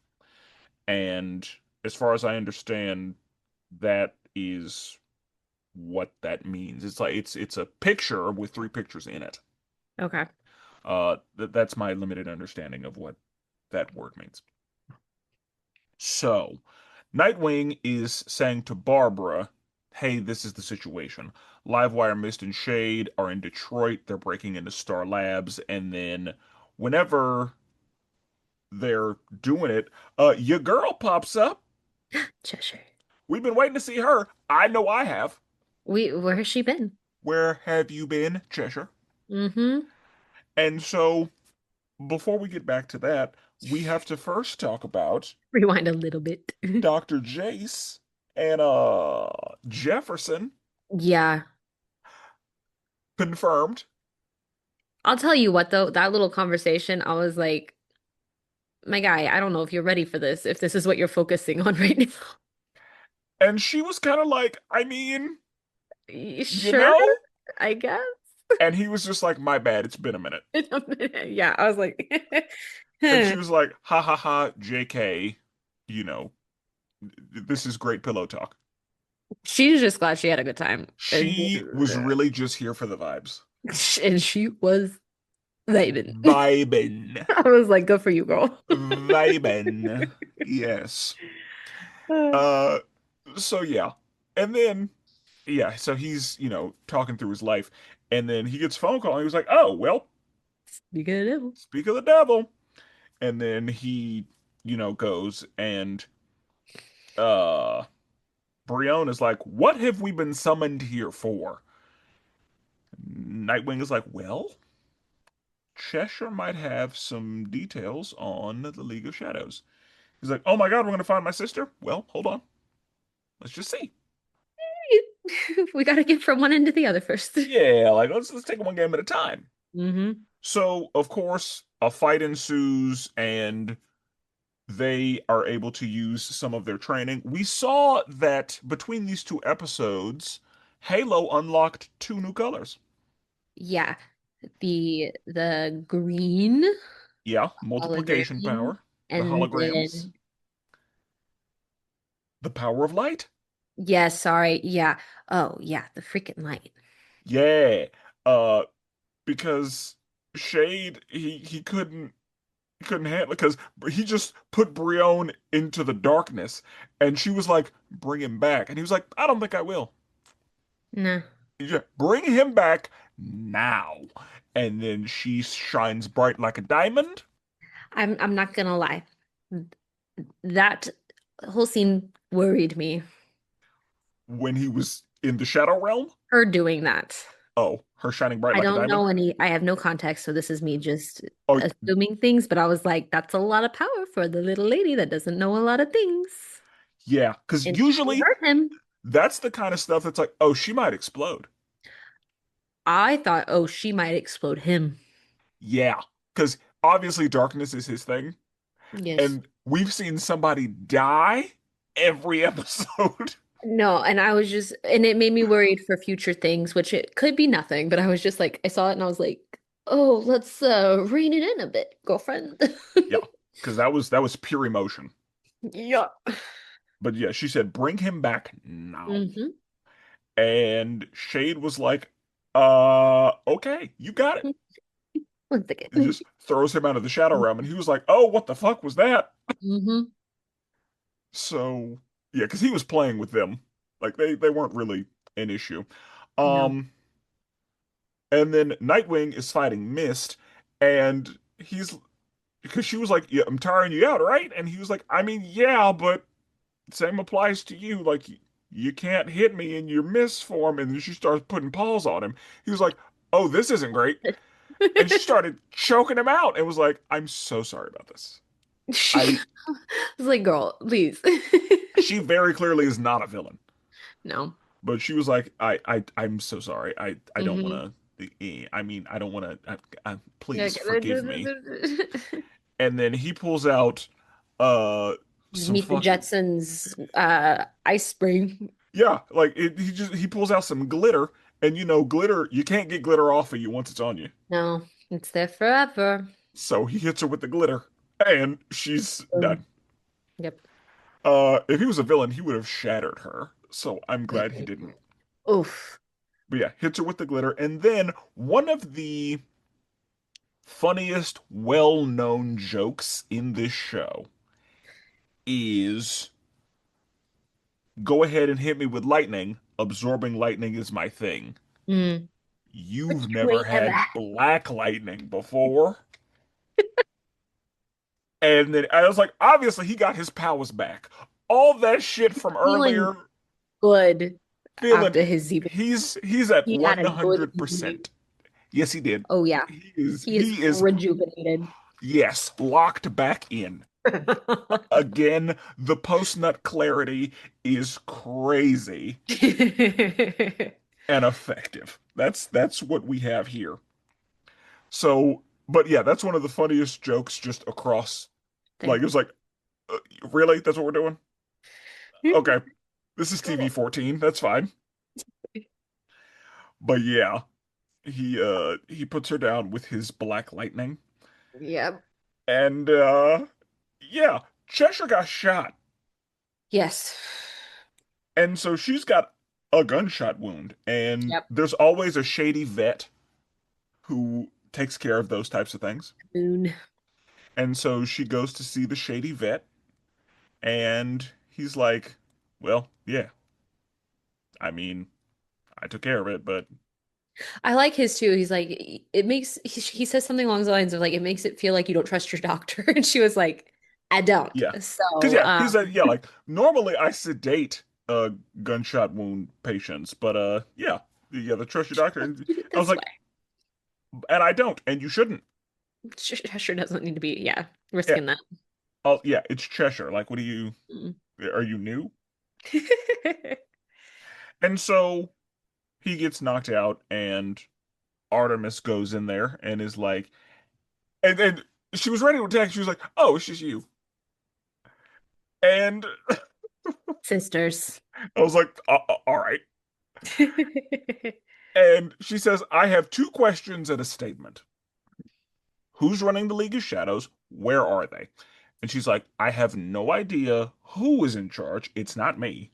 And as far as I understand, that is what that means. It's like it's a picture with three pictures in it. Okay. That's my limited understanding of what that word means. So, Nightwing is saying to Barbara, hey, this is the situation. Livewire, Mist, and Shade are in Detroit. They're breaking into Star Labs. And then whenever they're doing it, your girl pops up. Cheshire. We've been waiting to see her. I know I have. Where has she been? Where have you been, Cheshire? Mm-hmm. And so, before we get back to that, we have to first talk about Rewind a little bit. Dr. Jace and Jefferson Yeah. confirmed. I'll tell you what though, that little conversation, I was like, my guy, I don't know if you're ready for this, if this is what you're focusing on right now. And she was kind of like, I mean, you Sure, know? I guess. And he was just like, my bad, it's been a minute. Yeah, I was like, And she was like, ha ha ha, JK, you know, this is great pillow talk. she's just glad she had a good time. She was really just here for the vibes. And she was vibing. Vibin. I was like, good for you, girl. Vibin. Yes. Uh, so yeah. And then, yeah, so he's, talking through his life. And then he gets a phone call and he was like, oh, well, You get it. speak of the devil. And then he, goes and uh Brion is like, what have we been summoned here for? Nightwing is like, well, Cheshire might have some details on the League of Shadows. He's like, oh my God, we're gonna find my sister? Well, hold on. Let's just see. We got to get from one end to the other first. Yeah, like let's take it one game at a time. Mm-hmm. So, of course, a fight ensues and they are able to use some of their training. We saw that between these two episodes, Halo unlocked two new colors. Yeah. The green Yeah, multiplication hologram, power, the and holograms, then the power of light. yeah, sorry. Yeah. Oh, yeah, the freaking light. Yeah. Uh, because Shade, he couldn't handle it because he just put Brion into the darkness, and she was like, "Bring him back," and he was like, "I don't think I will." Nah. Yeah, bring him back now. and then she shines bright like a diamond I'm not gonna lie. That whole scene worried me. when he was in the Shadow Realm. Her doing that. Oh, her shining bright I like a don't diamond. know any, I have no context, so this is me just Oh, assuming things, but I was like, that's a lot of power for the little lady that doesn't know a lot of things. yeah, because And she usually hurt him. that's the kind of stuff that's like, oh, she might explode. I thought, oh, she might explode him. Yeah, because obviously darkness is his thing, Yes. and we've seen somebody die every episode. No, and I was just, and it made me worried for future things, which it could be nothing, but I was just like, I saw it and I was like, oh, let's rein it in a bit, girlfriend. Yeah, because that was pure emotion. Yeah. But yeah, she said, bring him back now. Hmm. And Shade was like, okay, you got it. One And second. just throws him out of the Shadow Realm. And he was like, oh, what the fuck was that? Hmm. So, yeah, because he was playing with them. Like, they weren't really an issue. No. Um, and then Nightwing is fighting Mist, and he's, because she was like, yeah, I'm tiring you out, right? And he was like, I mean, yeah, but same applies to you. Like, you can't hit me in your Mist form. And then she starts putting paws on him. He was like, oh, this isn't great. And she started choking him out and was like, I'm so sorry about this. I I was like, girl, please. She very clearly is not a villain. No. But she was like, I'm so sorry. I don't Hmm. want to. I mean, I don't want to. Yeah. Please forgive me. And then he pulls out some Meet the fucking Jetsons ice spray. yeah, like he pulls out some glitter, and glitter, you can't get glitter off of you once it's on you. No, it's there forever. So he hits her with the glitter, and she's Boom. done. Yep. If he was a villain, he would have shattered her. So I'm glad he didn't. Oof. But yeah, hits her with the glitter, and then one of the funniest, well-known jokes in this show is go ahead and hit me with lightning. Absorbing lightning is my thing. Mm. But You've you never ain't never had black lightning before. And then I was like, obviously he got his powers back. All that shit from feeling earlier, good feeling after his evening. he's at He had a good evening. 100%. Yes, he did. Oh yeah. He is He is he is rejuvenated. yes, locked back in. Again, the post-nut clarity is crazy and effective. That's what we have here. So, but yeah, that's one of the funniest jokes just across. Like it Thing. was like, uh, really? That's what we're doing? Okay, this is TV 14. That's fine. But yeah, he puts her down with his black lightning, Yep. and yeah, Cheshire got shot, Yes. and so she's got a gunshot wound, and Yep. there's always a shady vet who takes care of those types of things. Moon. And so she goes to see the shady vet, and he's like, well, yeah, I mean, I took care of it, but I like his too. He's like, it makes, he says something along the lines of like, it makes it feel like you don't trust your doctor. And she was like, I don't. yeah. Because, So, yeah, he said, yeah, like, normally I sedate gunshot wound patients, but, yeah, you gotta trust your doctor. let's And keep it I was this like, way. and I don't, and you shouldn't. Sure doesn't need to be, yeah, Yeah, risking that. oh, yeah, it's Cheshire. Like, Mm. are you new? And so he gets knocked out, and Artemis goes in there and is like, and she was ready to attack. She was like, "Oh, it's just you." And Sisters. I was like, "All right." And she says, "I have two questions and a statement. Who's running the League of Shadows? Where are they?" And she's like, "I have no idea who is in charge. It's not me.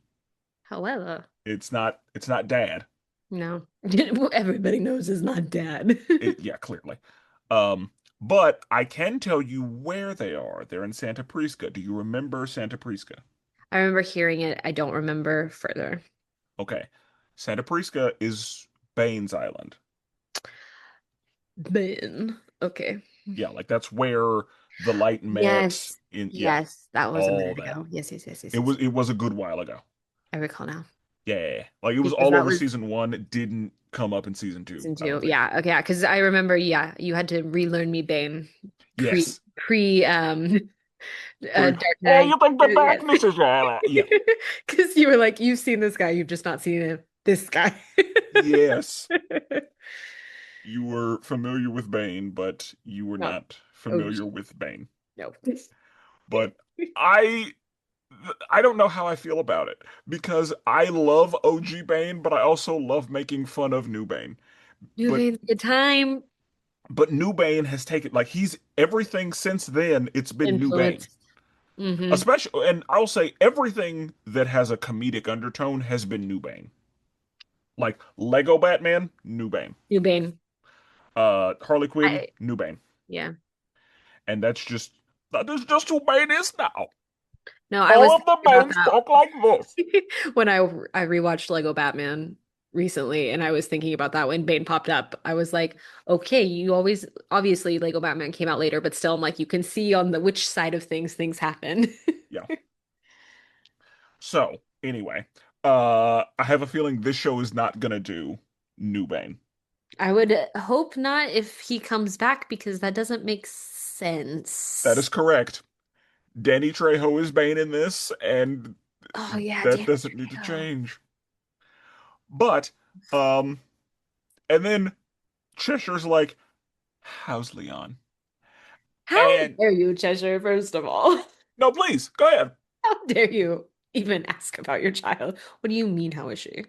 However, It's not Dad. no, everybody knows it's not dad. Yeah, clearly. Um, but I can tell you where they are. They're in Santa Prisca. Do you remember Santa Prisca? I remember hearing it. I don't remember further. Okay. Santa Prisca is Bane's Island. Ben. Okay. Yeah, like that's where the light met Yes. in, yeah, Yes. That was a all minute that. ago. Yes, yes, yes, yes, It yes. was a good while ago. I recall now. Yeah. Like it was Because all that over was season one. It didn't come up in season two, season I don't two. think. Yeah. Okay. Yeah. Because I remember, yeah, you had to relearn me Bane Yes. pre Pre Dark Oh, Knight. you think the Yes. darkness is yeah. Because you were like, you've seen this guy, you've just not seen him. This guy. Yes. You were familiar with Bane, but you were No. not familiar OG. with Bane. No. But I I don't know how I feel about it because I love OG Bane, but I also love making fun of New Bane. New But Bane's a good time. New Bane has taken like he's everything since then. It's been New Bane, Influenced. Mm-hmm. especially, and I'll say everything that has a comedic undertone has been New Bane. Like Lego Batman, New Bane. New Bane. Harley Quinn, I New Bane, yeah. and that is just who Bane is now. No, I All was of the thinking about Banes that talk like this. when I rewatched Lego Batman recently, and I was thinking about that when Bane popped up. I was like, okay, you always obviously Lego Batman came out later, but still, I'm like, you can see on the which side of things happen. Yeah. So anyway, I have a feeling this show is not gonna do New Bane. I would hope not if he comes back because that doesn't make That is sense. correct. Danny Trejo is Bane in this, and Oh yeah, that Danny doesn't need to Trejo. change. But, um, and then Cheshire's like, "How's Leon?" How And dare you, Cheshire, first of all? no, please go ahead. How dare you even ask about your child? What do you mean, how is she?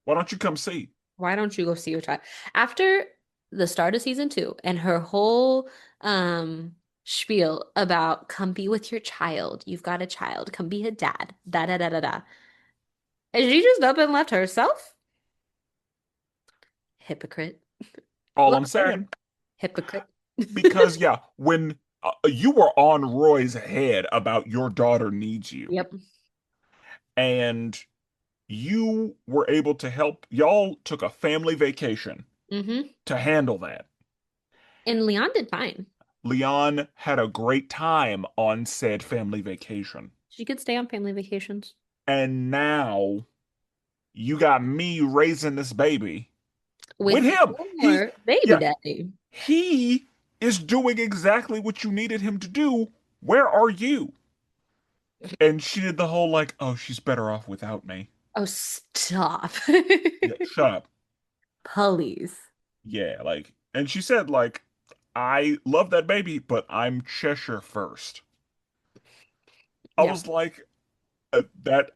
Why don't you come see? Why don't you go see your child? After the start of season two and her whole spiel about come be with your child. You've got a child. Come be a dad. Da da da da da. And she just up and left herself? Hypocrite. All Love I'm her. saying, Hypocrite. because yeah, when you were on Roy's head about your daughter needs you, Yep. and you were able to help, y'all took a family vacation Mm-hmm. to handle that. And Leon did fine. Leon had a great time on said family vacation. She could stay on family vacations And now you got me raising this baby with with him. your baby Yeah, daddy. he is doing exactly what you needed him to do. Where are you? And she did the whole like, oh, she's better off without me. Oh, stop. Yeah, shut up. Please. Yeah, like, and she said like, I love that baby, but I'm Cheshire first. I Yeah. was like, that's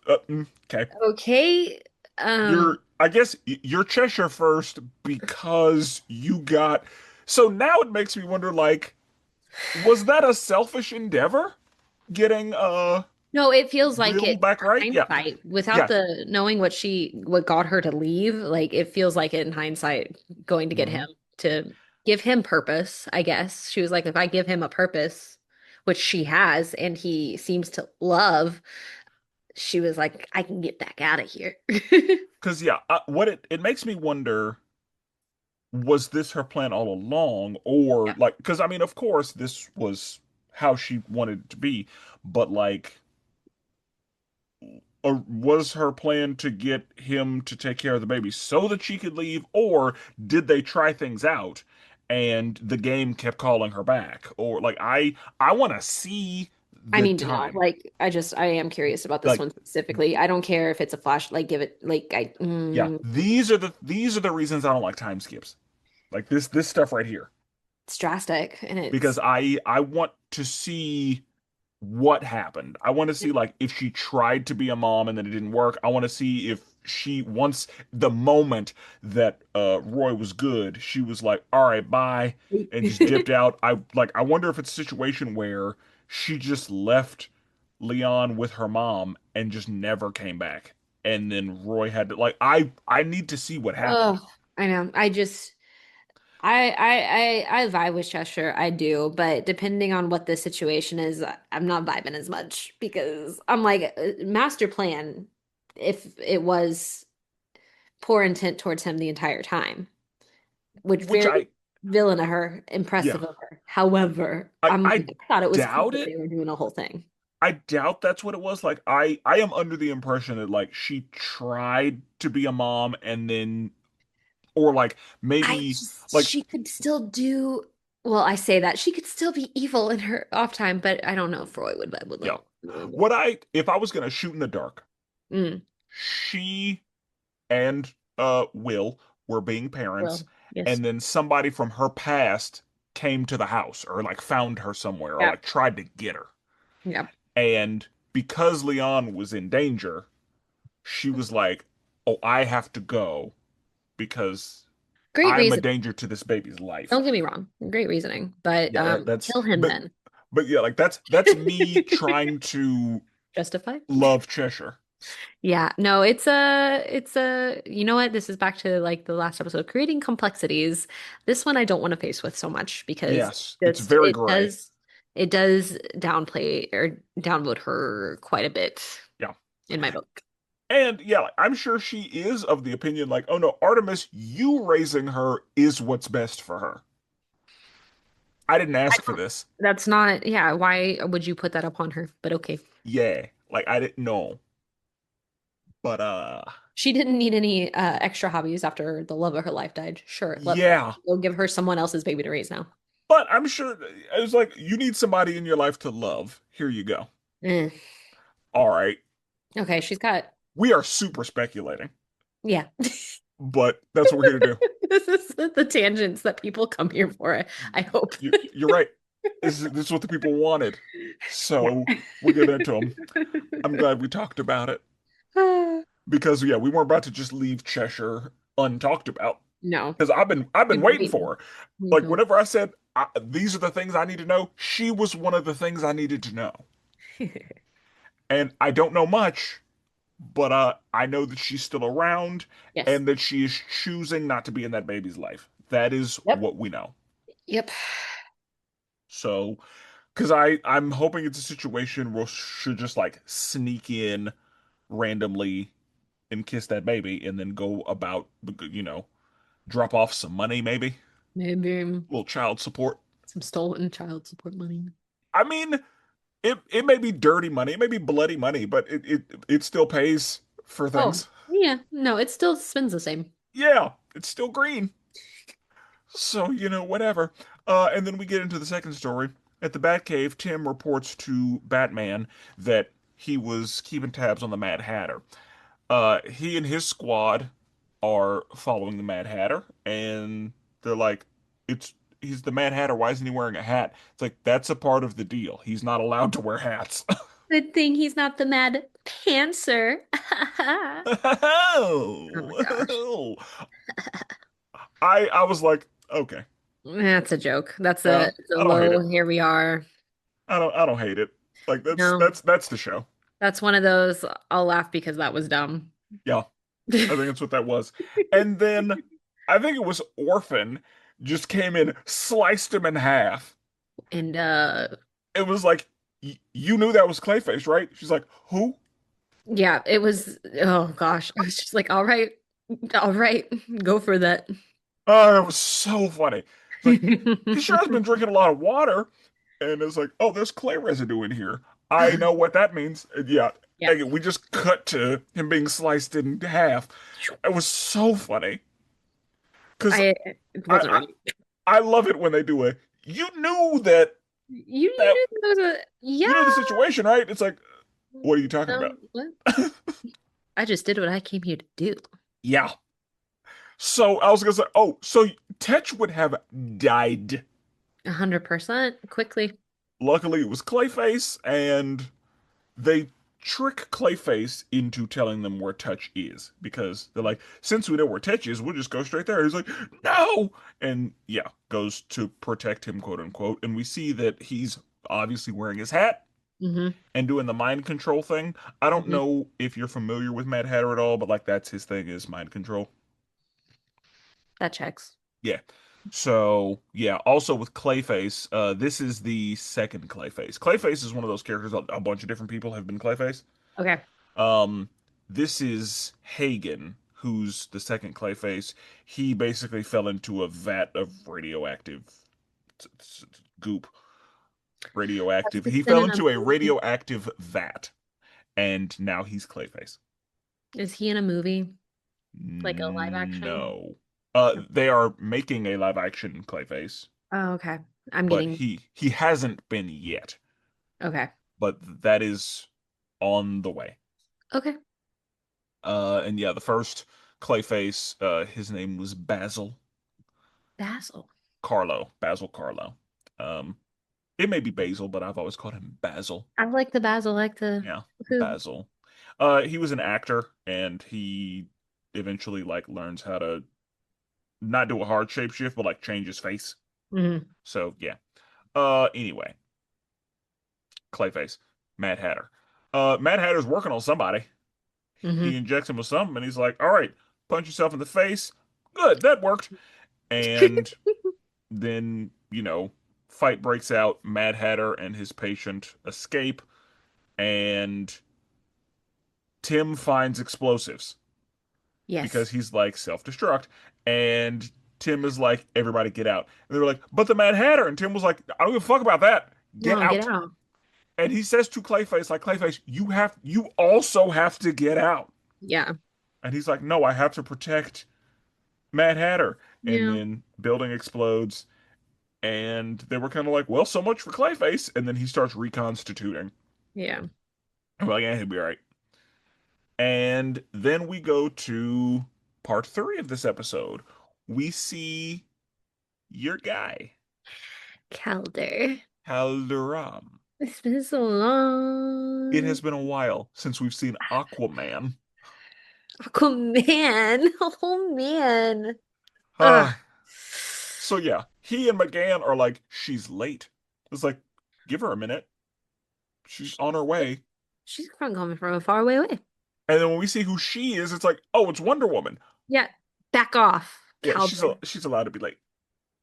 okay. Okay. You're, I guess you're Cheshire first because you got. So now it makes me wonder, like, was that a selfish endeavor? Getting No, it feels like reeled it back right? in Yeah, hindsight, without yeah. the knowing what got her to leave, like it feels like it in hindsight going to get Hmm. him to give him purpose, I guess. She was like, if I give him a purpose, which she has, and he seems to love, she was like, I can get back out of here. Because yeah, what it makes me wonder, was this her plan all along, or Yeah. like, because I mean, of course, this was how she wanted it to be, but like, was her plan to get him to take care of the baby so that she could leave, or did they try things out and the game kept calling her back? Or like, I want to see I the need to know. time. Like, I am curious about this Like, one specifically. I don't care if it's a flash, like give it like yeah, these are the reasons I don't like time skips. Like this stuff right here. it's drastic and Because it's I want to see what happened. I want to see like if she tried to be a mom and then it didn't work. I want to see if she once the moment that Roy was good, she was like, "All right, bye," and just dipped out. I wonder if it's a situation where she just left Leon with her mom and just never came back. And then Roy had to like I need to see what happened. oh, I know. I just I vibe with Cheshire. I do, but depending on what the situation is, I'm not vibing as much because I'm like master plan if it was poor intent towards him the entire time. which which very villain of her, yeah, impressive of her. However, I I'm I like, I thought it was cool doubt that it. they were doing a whole thing. I doubt that's what it was. Like I am under the impression that like she tried to be a mom and then or like I maybe just, like she could still do, well, I say that she could still be evil in her off time, but I don't know if Roy would yeah. let her. What I if I was gonna shoot in the dark, Mm, she and Will were being parents, well, yes. and then somebody from her past came to the house or like found her somewhere or Yeah. like tried to get her. Yeah. And because Leon was in danger, she was like, "Oh, I have to go because Great I'm a reason. danger to this baby's life." Don't get me wrong. Great reasoning. But Yeah, that's kill him then. but yeah, like that's me trying to Justify? love Cheshire. Yeah, no, it's a you know what? This is back to like the last episode, creating complexities. This one I don't want to face with so much because Yes, it's just very gray. it does downplay or downvote her quite a bit Yeah. in my book. And yeah, like, I'm sure she is of the opinion like, oh no, Artemis, you raising her is what's best for her. I didn't I ask for don't, this. that's not, yeah, why would you put that upon her? But okay. Yeah, like I didn't know. But She didn't need any extra hobbies after the love of her life died. Sure, let yeah. go give her someone else's baby to raise now. But I'm sure it was like you need somebody in your life to love. Here you go. Eh. All right. Okay, she's got, We are super speculating, yeah. but that's what we're here to do. This is the tangents that people come here for, I hope. You're right. This is what the people wanted. So Yeah. we'll get into them. I'm glad we talked about it because yeah, we weren't about to just leave Cheshire untalked about No, because I've been we've been waiting waiting. for her. Me Like too. whenever I said these are the things I need to know, she was one of the things I needed to know. And I don't know much, but I know that she's still around Yes. and that she is choosing not to be in that baby's life. That is Yep. what we know. Yep. So, because I'm hoping it's a situation where she'll just like sneak in randomly and kiss that baby and then go about, drop off some money maybe, Maybe little child support. some stolen child support money. I mean, it may be dirty money, it may be bloody money, but it still pays for Oh, things. yeah. No, it still spins the same. Yeah, it's still green. So, whatever. And then we get into the second story. At the Batcave, Tim reports to Batman that he was keeping tabs on the Mad Hatter. He and his squad are following the Mad Hatter, and they're like, he's the Mad Hatter. Why isn't he wearing a hat? It's like, that's a part of the deal. He's not allowed to wear hats. Good thing he's not the Mad Pantser. Oh my gosh. Oh, I was like, okay. That's a joke. That's a I don't hate low, it. here we are. I don't hate it. Like that's No, that's that's the show. that's one of those I'll laugh because that was dumb. Yeah, I think that's what that was. And then I think it was Orphan just came in, sliced him in half. And It was like you knew that was Clayface, right? She's like, who? yeah, it was, oh gosh. I was just like, all right, go for that. Oh, that was so funny. It's like he sure has been drinking a lot of water, and it's like, oh, there's clay residue in here. I know what that means. And yeah, Yeah. and we just cut to him being sliced in half. It was so funny because It I, wasn't I right. I love it when they do it. You knew that You that knew there was you know the yeah. situation, right? It's like, what are you talking about? What? I just did what I came here to do. Yeah. So I was gonna say, oh, so Tetch would have died. 100% quickly. Luckily, it was Clayface, and they trick Clayface into telling them where Touch is because they're like, since we know where Touch is, we'll just go straight there. He's like, no, and yeah, goes to protect him, quote unquote. And we see that he's obviously wearing his hat Hmm. and doing the mind control thing. I don't Hmm. know if you're familiar with Mad Hatter at all, but like that's his thing is mind control. That checks. Yeah. So yeah, also with Clayface, this is the second Clayface. Clayface is one of those characters a bunch of different people have been Clayface. Okay. Um, this is Hagen, who's the second Clayface, he basically fell into a vat of radioactive goop. Has Radioactive. this He been fell in a into a movie? radioactive vat, and now he's Clayface. Is he in a movie? Like a live action? No. They are making a live action Clayface, Oh, okay. I'm but getting he hasn't been yet. okay. But that is on the way. Okay. And yeah, the first Clayface, his name was Basil. Basil Carlo. Um, it may be Basil, but I've always called him Basil. I like the basil, I like the Yeah, food. Basil. He was an actor, and he eventually like learns how to not do a hard shapeshift, but like change his face. Hmm. So yeah. Anyway, Clayface, Mad Hatter. Mad Hatter's working on somebody. He Hmm. injects him with something, and he's like, "All right, punch yourself in the face. Good, that worked." And then, fight breaks out. Mad Hatter and his patient escape, and Tim finds explosives because Yes. he's like self-destruct. And Tim is like, everybody get out. And they were like, but the Mad Hatter. And Tim was like, I don't give a fuck about that. Get No, get out. out. And he says to Clayface, like, Clayface, you also have to get out. Yeah. And he's like, no, I have to protect Mad Hatter. And Yeah. then building explodes. And they were kind of like, well, so much for Clayface. And then he starts reconstituting. Yeah. I'm like, yeah, he'll be all right. And then we go to part three of this episode. We see your guy, Calder. Haldoram. It's been so It long. has been a while since we've seen Aquaman. Oh man. Oh man. Ugh. Uh, so yeah, he and McGann are like, she's late. It's like, give her a minute. She's on her way. She's coming from a far away. And then when we see who she is, it's like, oh, it's Wonder Woman. Yeah. Back off, Yeah, Calder. she's allowed to be late.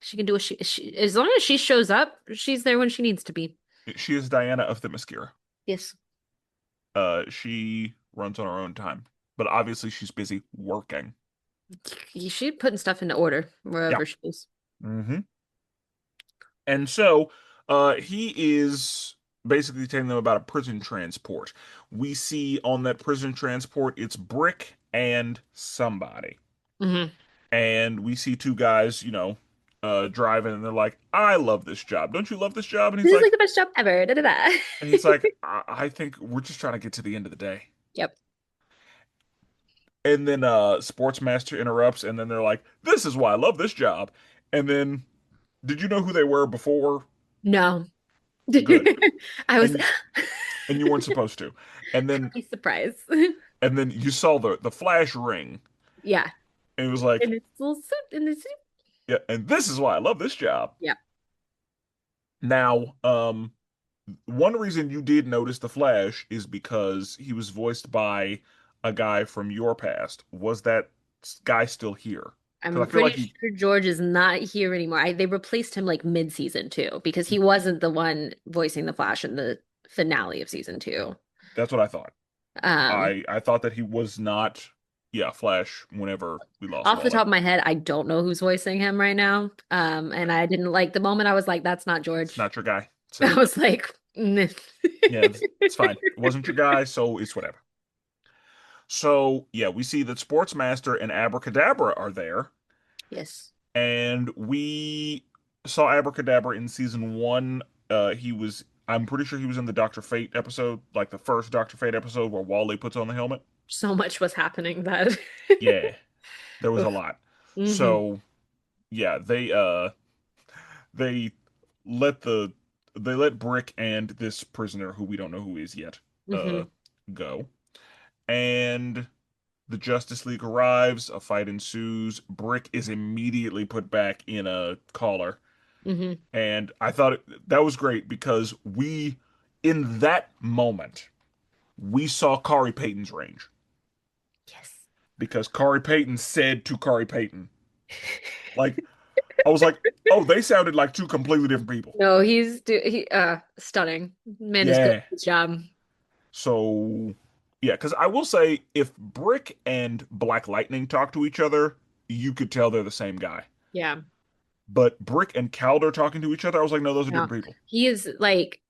She can do what as long as she shows up, she's there when she needs to be. She is Diana of the Themyscira. Yes. She runs on her own time, but obviously she's busy working. She's putting stuff into order Yeah. wherever she is. Hmm. And so, he is basically telling them about a prison transport. We see on that prison transport, it's Brick and somebody. Hmm. And we see two guys, driving, and they're like, I love this job. Don't you love this job? This is like the best job ever. Da, da, da. And he's like, I think we're just trying to get to the end of the day. Yep. And then Sportsmaster interrupts, and then they're like, "This is why I love this job." And then, did you know who they were before? No. Good, I was and and you weren't supposed to. And then happy surprise. you saw the flash ring, Yeah. and it was like, In its little suit, in the suit. "Yeah, and this is why I love this job." Yeah. Now, one reason you did notice the Flash is because he was voiced by a guy from your past. Was that guy still here? Because I'm I feel pretty like he. sure George is not here anymore. They replaced him like mid-season two because he wasn't the one voicing the Flash in the finale of season two. That's what I thought. Um, I thought that he was not, yeah, Flash whenever we lost Off the Wally. top of my head, I don't know who's voicing him right now. And I didn't like the moment I was like, that's not It's George. not your guy. I So was like, "Meh." yeah, it's fine. It wasn't your guy, so it's whatever. So yeah, we see that Sportsmaster and Abracadabra are there, Yes. and we saw Abracadabra in season one. I'm pretty sure he was in the Doctor Fate episode, like the first Doctor Fate episode where Wally puts on the helmet. So much was happening that. Yeah, there was a Oof. lot. Hmm. So yeah, they let the they let Brick and this prisoner who we don't know who is yet uh Hmm. go. And the Justice League arrives, a fight ensues. Brick is immediately put back in a collar. Hmm. And I thought that was great because in that moment, we saw Kari Payton's range. Yes. Because Kari Payton said to Kari Payton, like, I was like, oh, they sounded like two completely different people. No, he stunning. Man is good at Yeah. his job. So Yeah, because I will say if Brick and Black Lightning talk to each other, you could tell they're the same guy. Yeah. But Brick and Calder talking to each other, I was like, no, those are No. different people. He is like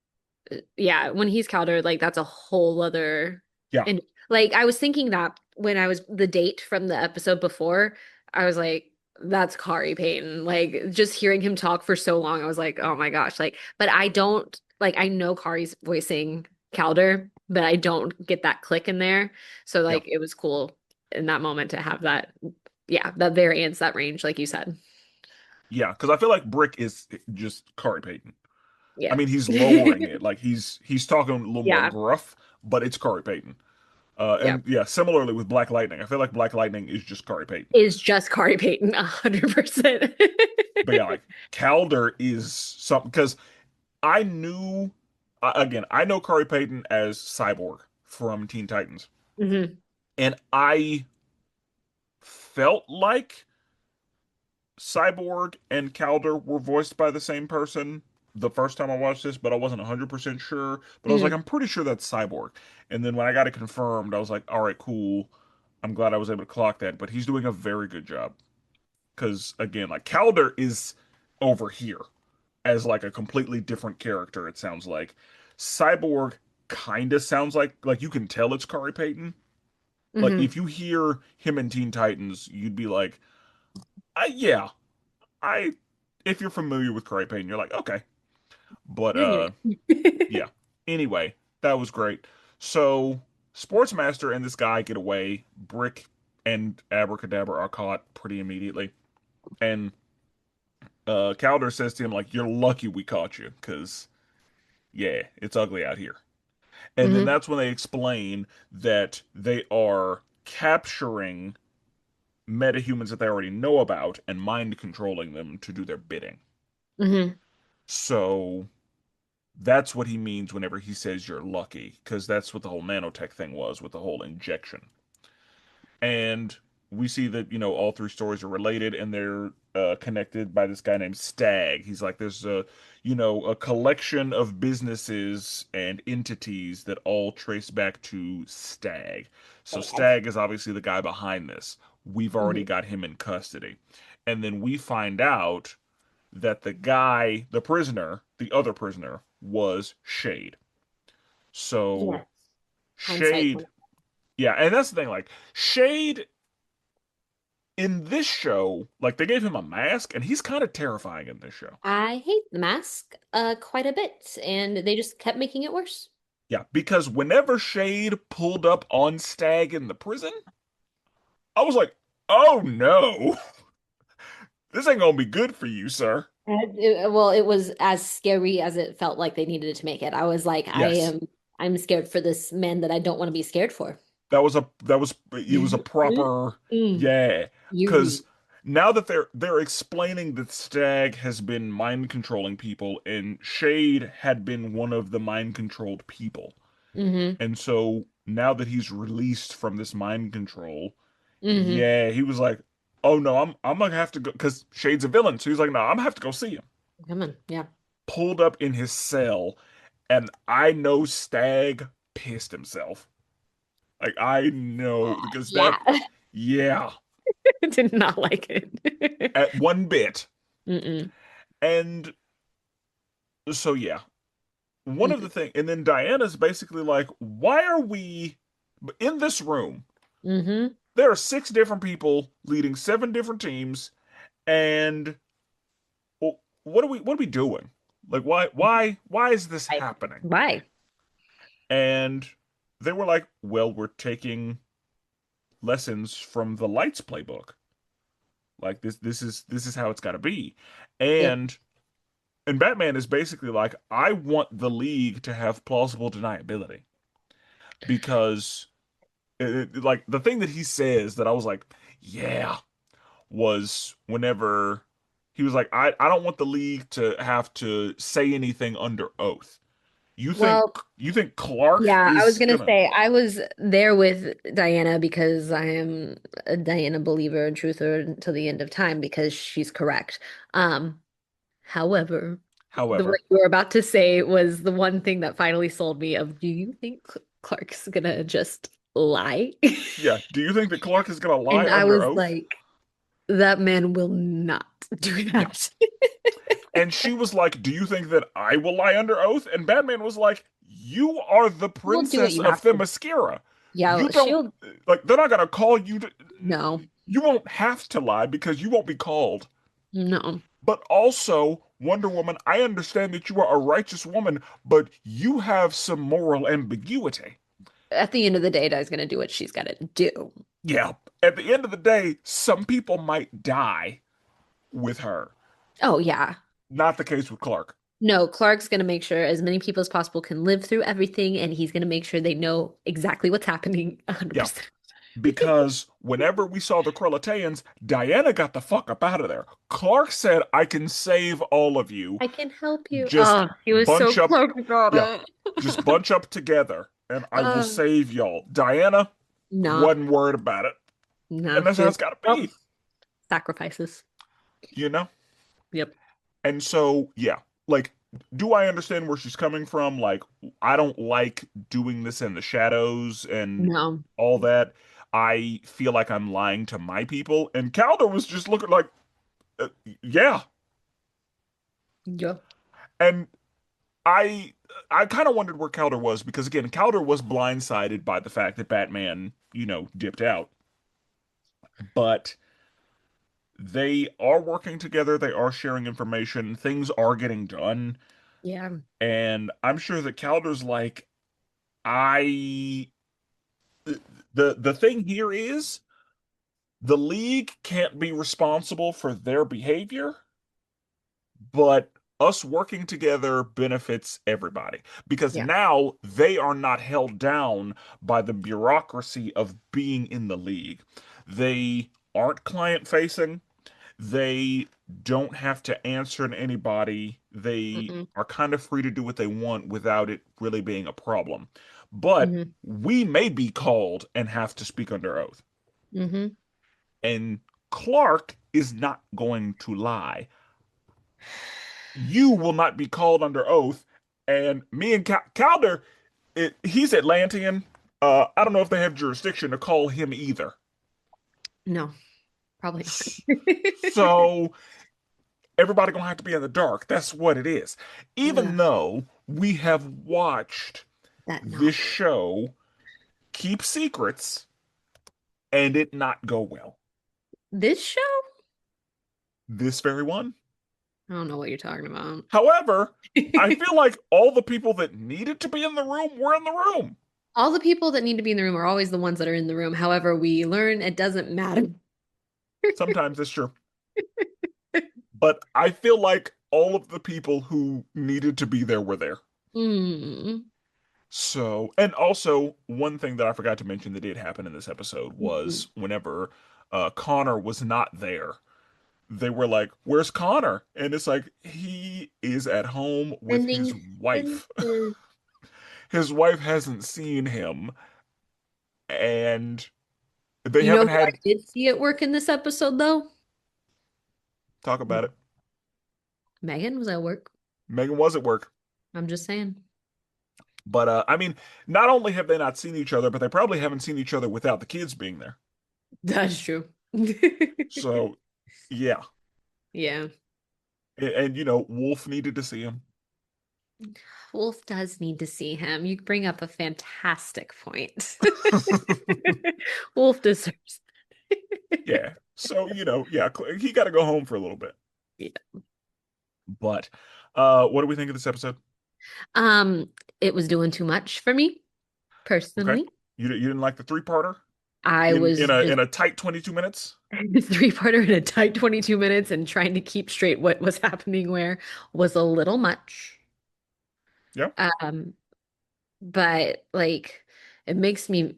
yeah, when he's Calder, like that's a whole other Yeah, and like I was thinking that when I was the date from the episode before, I was like, that's Kari Payton. Like just hearing him talk for so long, I was like, oh my gosh. Like, but I don't like I know Kari's voicing Calder, but I don't get that click in there. So yeah, like it was cool in that moment to have that, yeah, that variance, that range, like you said. yeah. Because I feel like Brick is just Corey Payton. I Yeah. mean, he's lowering it. Like he's talking a little more Yeah. gruff, but it's Corey Payton. Yeah. And yeah, similarly with Black Lightning, I feel like Black Lightning is just Corey Payton. Is just Kari Payton 100%. But yeah, like Calder is something because I knew again, I know Corey Payton as Cyborg from Teen Titans, hmm and I felt like Cyborg and Calder were voiced by the same person the first time I watched this, but I wasn't 100% sure. But I was like, hmm I'm pretty sure that's Cyborg. And then when I got it confirmed, I was like, all right, cool. I'm glad I was able to clock that. But he's doing a very good job. Because, again, like, Calder is over here as, like, a completely different character, it sounds like. Cyborg kind of sounds like, you can tell it's Kari Payton. Like, hmm if you hear him in Teen Titans, you'd be like, yeah, I if you're familiar with Corey Payne, you're like, okay. But I knew it. yeah. Anyway, that was great. So Sportsmaster and this guy get away. Brick and Abracadabra are caught pretty immediately. And Calder says to him, like, you're lucky we caught you, because yeah, it's ugly out here. And then hmm that's when they explain that they are capturing metahumans that they already know about and mind controlling them to do their bidding. hmm So that's what he means whenever he says you're lucky, because that's what the whole nanotech thing was with the whole injection. And we see that, all three stories are related and they're connected by this guy named Stag. He's like, there's a collection of businesses and entities that all trace back to Stag. So Stag is obviously the guy behind this. We've already hmm got him in custody. And then we find out that the guy, the prisoner, the other prisoner, was Shade. So Yes. Hindsight. Shade, yeah, and that's the thing, like Shade in this show, like they gave him a mask and he's kind of terrifying in this show. I hate the mask quite a bit, and they just kept making it worse. Yeah, because whenever Shade pulled up on Stag in the prison, I was like, "Oh no. This ain't going to be good for you, sir." Well, it was as scary as it felt like they needed to make it. I was like, Yes. I'm scared for this man that I don't want to be scared for. It was a proper, Mm. yeah, You. because now that they're explaining that Stag has been mind controlling people and Shade had been one of the mind controlled people. hmm And so now that he's released from this mind control, hmm yeah, he was like, "Oh no, I'm gonna have to go," because Shade's a villain. So he's like, "No, I'm gonna have to go see him." Come on. Yeah. Pulled up in his cell, and I know Stag pissed himself. Like I know because Yeah. yeah, Did not like it. at one bit. Mm-mm. And so yeah, one of the Mm-mm. thing, and then Diana's basically like, "Why are we in this room? Mm-hmm. There are six different people leading seven different teams, and well, what are we doing? Like why is this Like, happening?" why? And they were like, "Well, we're taking lessons from the Lights playbook. Like this is how it's got to be." Yeah. And Batman is basically like, "I want the League to have plausible deniability because like the thing that he says that I was like, yeah, was whenever he was like, I don't want the League to have to say anything under oath. You think Well, you think Clark yeah, I was is gonna gonna say I was there with Diana because I am a Diana believer and truther until the end of time because she's correct. Um, However, what however, you were about to say was the one thing that finally sold me of, do you think Clark's gonna just lie? Yeah. Do you think that Clark is going to lie And I under was oath? like, that man will not do Yeah. that. And she was like, "Do you think that I will lie under oath?" And Batman was like, "You are the We'll do what princess you of have to. Themyscira. Yeah, You don't she'll like. They're not going to call you to. no, You won't have to lie because you won't be called." no. But also, Wonder Woman, I understand that you are a righteous woman, but you have some moral ambiguity. At the end of the day, Di's gonna do what she's gotta do. Yeah. At the end of the day, some people might die with her. Oh yeah. Not the case with Clark. No, Clark's gonna make sure as many people as possible can live through everything, and he's gonna make sure they know exactly what's happening Yeah. 100%. Because whenever we saw the Krillitanians, Diana got the fuck up out of there. Clark said, "I can save all of you. I can help you. Just Oh, he was so bunch up, close about yeah, just it. bunch up together, and I will Uh, save y'all." Diana nah, wasn't worried about it. nah, And that's how it's just got to oh, be, sacrifices. you know? Yep. And so, yeah, like, do I understand where she's coming from? Like, I don't like doing this in the shadows and No. all that. I feel like I'm lying to my people. And Calder was just looking like, uh, yeah. Yep. And I I kind of wondered where Calder was because again, Calder was blindsided by the fact that Batman, dipped out. But they are working together, they are sharing information, things are getting done. Yeah. And I'm sure that Calder's like, I the thing here is the League can't be responsible for their behavior, but us working together benefits everybody because Yeah. now they are not held down by the bureaucracy of being in the League. They aren't client facing. They don't have to answer to anybody. They Mm-mm. are kind of free to do what they want without it really being a problem. But Mm-hmm. we may be called and have to speak under oath. Mm-hmm. And Clark is not going to lie. You will not be called under oath. And me and Calder, he's Atlantean. I don't know if they have jurisdiction to call him either. No, probably not. So everybody gonna have to be in the dark. That's what it is. Yeah, Even though we have watched that this novel. show keep secrets and it not go well. This show? This very one. I don't know what you're talking about. However, I feel like all the people that needed to be in the room were in the room. All the people that need to be in the room are always the ones that are in the room. However, we learn it doesn't matter. Sometimes it's true. But I feel like all of the people who needed to be there were there. Mm. So, and also one thing that I forgot to mention that did happen in this episode was whenever Connor was not there, they were like, "Where's Connor?" And it's like he is at home with his Sending wife. sentences. His wife hasn't seen him, and they You know haven't who I had did see at work in this episode, though? talk about it. Megan was at work. Megan was at work, I'm just saying. but I mean, not only have they not seen each other, but they probably haven't seen each other without the kids being there. That's true. So, yeah, Yeah. and Wolf needed to see him. Wolf does need to see him. You bring up a fantastic point. Wolf deserves. Yeah. So, yeah, he got to go home for a little bit. Yeah. But what do we think of this episode? Um, it was doing too much for me Okay. personally. You didn't like the three-parter I in was a just in a tight 22 minutes? three-parter in a tight 22 minutes and trying to keep straight what was happening where was a little much. Yeah. Um, but like it makes me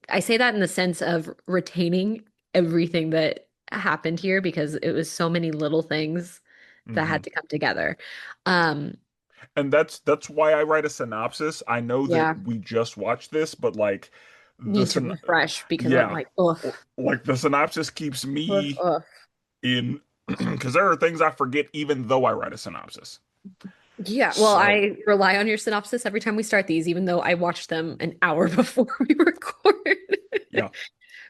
I say that in the sense of retaining everything that happened here because it was so many little things that Hmm. had to come together. Um, And that's why I write a synopsis. I know that yeah, we just watched this, but like the need to syn refresh because I'm yeah, like, ugh, like the synopsis keeps ugh, me ugh. in because there are things I forget even though I write a synopsis. Yeah, well, So, I rely on your synopsis every time we start these, even though I watched them an hour before we record. yeah.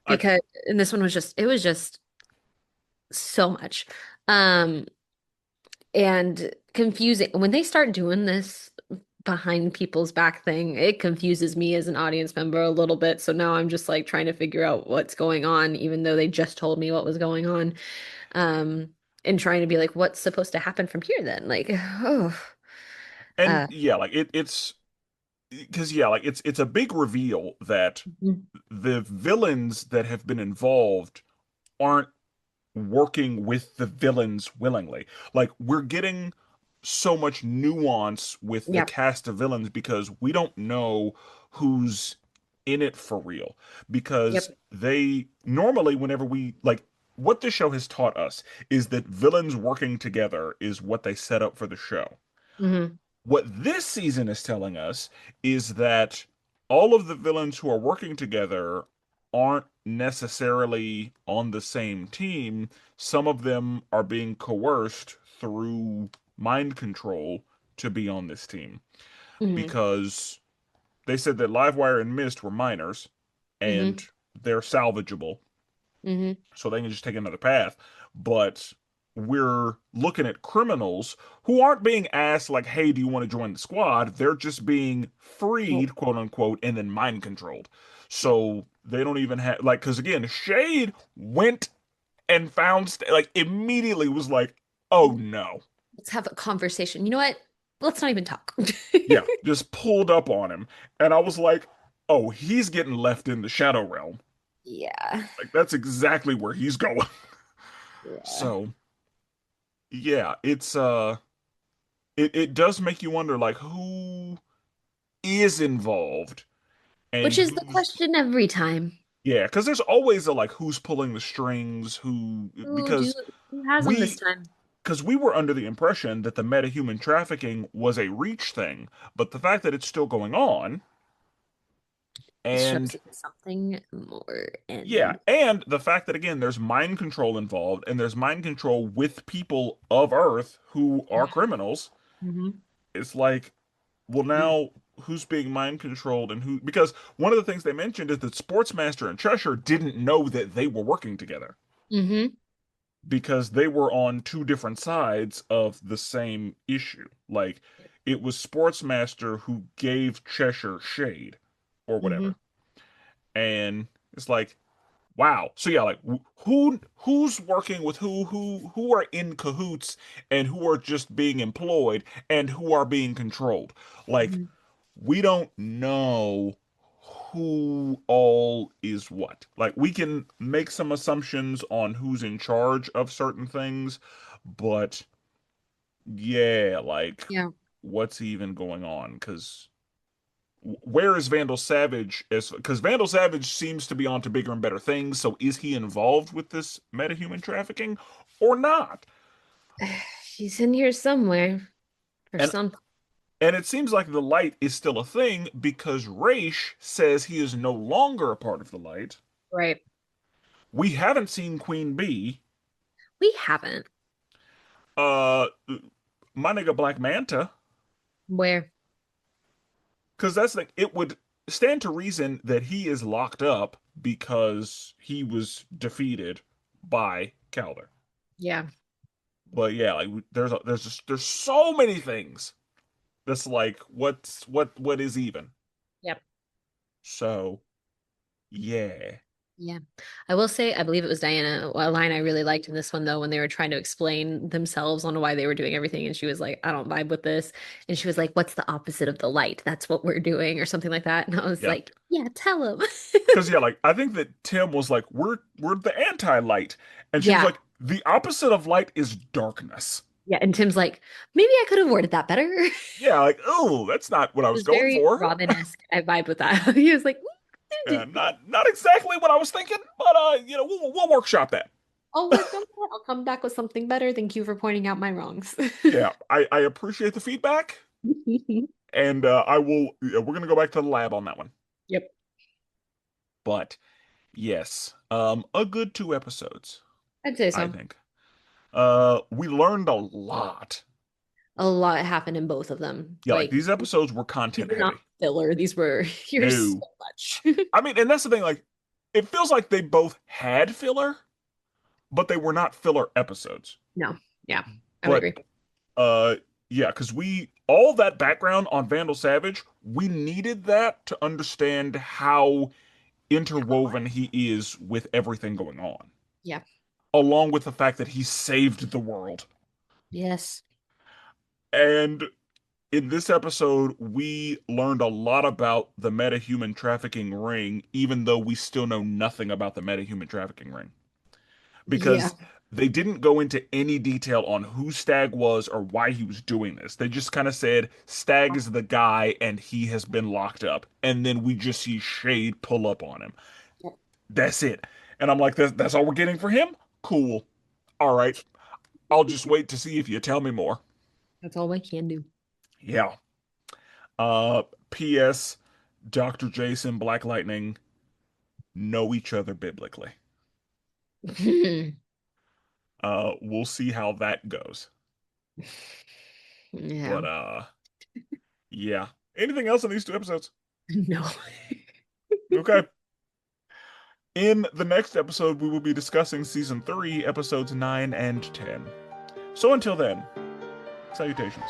I Because and this one was just it was just so much. Um and confusing. When they start doing this behind people's back thing, it confuses me as an audience member a little bit. So now I'm just like trying to figure out what's going on, even though they just told me what was going on. And trying to be like, what's supposed to happen from here then? Like, oh, and uh, yeah, like it's because yeah, like it's a big reveal that mhm. the villains that have been involved aren't working with the villains willingly. Like we're getting so much nuance with the Yep, cast of villains because we don't know who's in it for real. Because yep, they normally, whenever we like, what the show has taught us is that villains working together is what they set up for the show. hmm, What this season is telling us is that all of the villains who are working together aren't necessarily on the same team. Some of them are being coerced through mind control to be on this team hmm, because they said that Livewire and Mist were minors and hmm, they're salvageable, hmm. so they can just take another path. But we're looking at criminals who aren't being asked like, "Hey, do you want to join the squad?" They're just being Well, freed, quote unquote, and then mind controlled. yep. So they don't even have like, because again, Shade went and found like immediately was like, "Oh no." Let's have a conversation. You know what? Let's not even talk. Yeah, just pulled up on him. And I was like, "Oh, he's getting left in the Shadow Realm." Yeah. Like that's exactly where he's going. Yeah. So, yeah, it does make you wonder like who is involved Which and is the who's question every time. yeah, because there's always a like who's pulling the strings, who Who do because who has them this we time? we were under the impression that the metahuman trafficking was a reach thing, but the fact that it's still going on It shows and you something more yeah, and and the fact that again there's mind control involved and there's mind control with people of Earth who are criminals, hmm it's like well, now who's being mind controlled and who? Because one of the things they mentioned is that Sportsmaster and Cheshire didn't know that they were working together hmm because they were on two different sides of the same issue. Like it was Sportsmaster who gave Cheshire shade or hmm whatever, and it's like wow. So yeah, like who's working with who are in cahoots and who are just being employed and who are being controlled. Like hmm we don't know who all is what. Like we can make some assumptions on who's in charge of certain things, but yeah, like Yeah. what's even going on? Because where is Vandal Savage? Because Vandal Savage seems to be on to bigger and better things. So is he involved with this metahuman trafficking or not? He's in here somewhere for And some and it seems like the light is still a thing because Raish says he is no longer a part of the light. right. We haven't seen Queen Bee. We haven't. Uh, my nigga Black Manta, Where? because that's like it would stand to reason that he is locked up because he was defeated by Calder. Yeah. But yeah, like there's so many things that's like what is even. Yep. So yeah, Yeah. I will say, I believe it was Diana, a line I really liked in this one, though, when they were trying to explain themselves on why they were doing everything. And she was like, I don't vibe with this. And she was like, what's the opposite of the light? That's what we're doing, or something like that. And I was yeah. like, yeah, tell him. Because yeah, like I think that Tim was like, we're the anti-light, and she was Yeah. like, the opposite of light is darkness. Yeah. And Tim's like, maybe I could have worded that better. Yeah, like oh, that's not what I It was was going very for. Robin-esque. I vibe with that. He was like, Yeah, not exactly what I was thinking, but we'll workshop that. I'll work on that. I'll come back with something better. Thank you for pointing out my wrongs. Yeah, I appreciate the feedback, and I will. Yeah, we're gonna go back to the lab on that one. Yep. But yes, a good 2 episodes, I'd say I so. think. We learned a lot. A lot happened in both of them. Yeah, like Like these episodes were these content were not heavy. filler. These were here's so No. much. I mean, and that's the thing, like, it feels like they both had filler, but they were not filler episodes. No. Yeah, I would But agree. uh yeah, because we all that background on Vandal Savage, we needed that to understand how interwoven he is with everything going on, Yeah. along with the fact that he saved the world. Yes. And in this episode, we learned a lot about the metahuman trafficking ring, even though we still know nothing about the metahuman trafficking ring. Yeah. Because they didn't go into any detail on who Stag was or why he was doing this. They just kind of said Stag is the guy and he has been locked up. And then we just see Shade pull up on him. That's it. And I'm like, that's all we're getting for him? Cool. All right. I'll just wait to see if you tell me more. That's all I can do. Yeah. Uh, P.S. Dr. Jason, Black Lightning know each other biblically. We'll see how that goes. Yeah. But yeah. Anything else in these two episodes? No. Okay. In the next episode, we will be discussing season 3, episodes 9 and 10. So until then, salutations.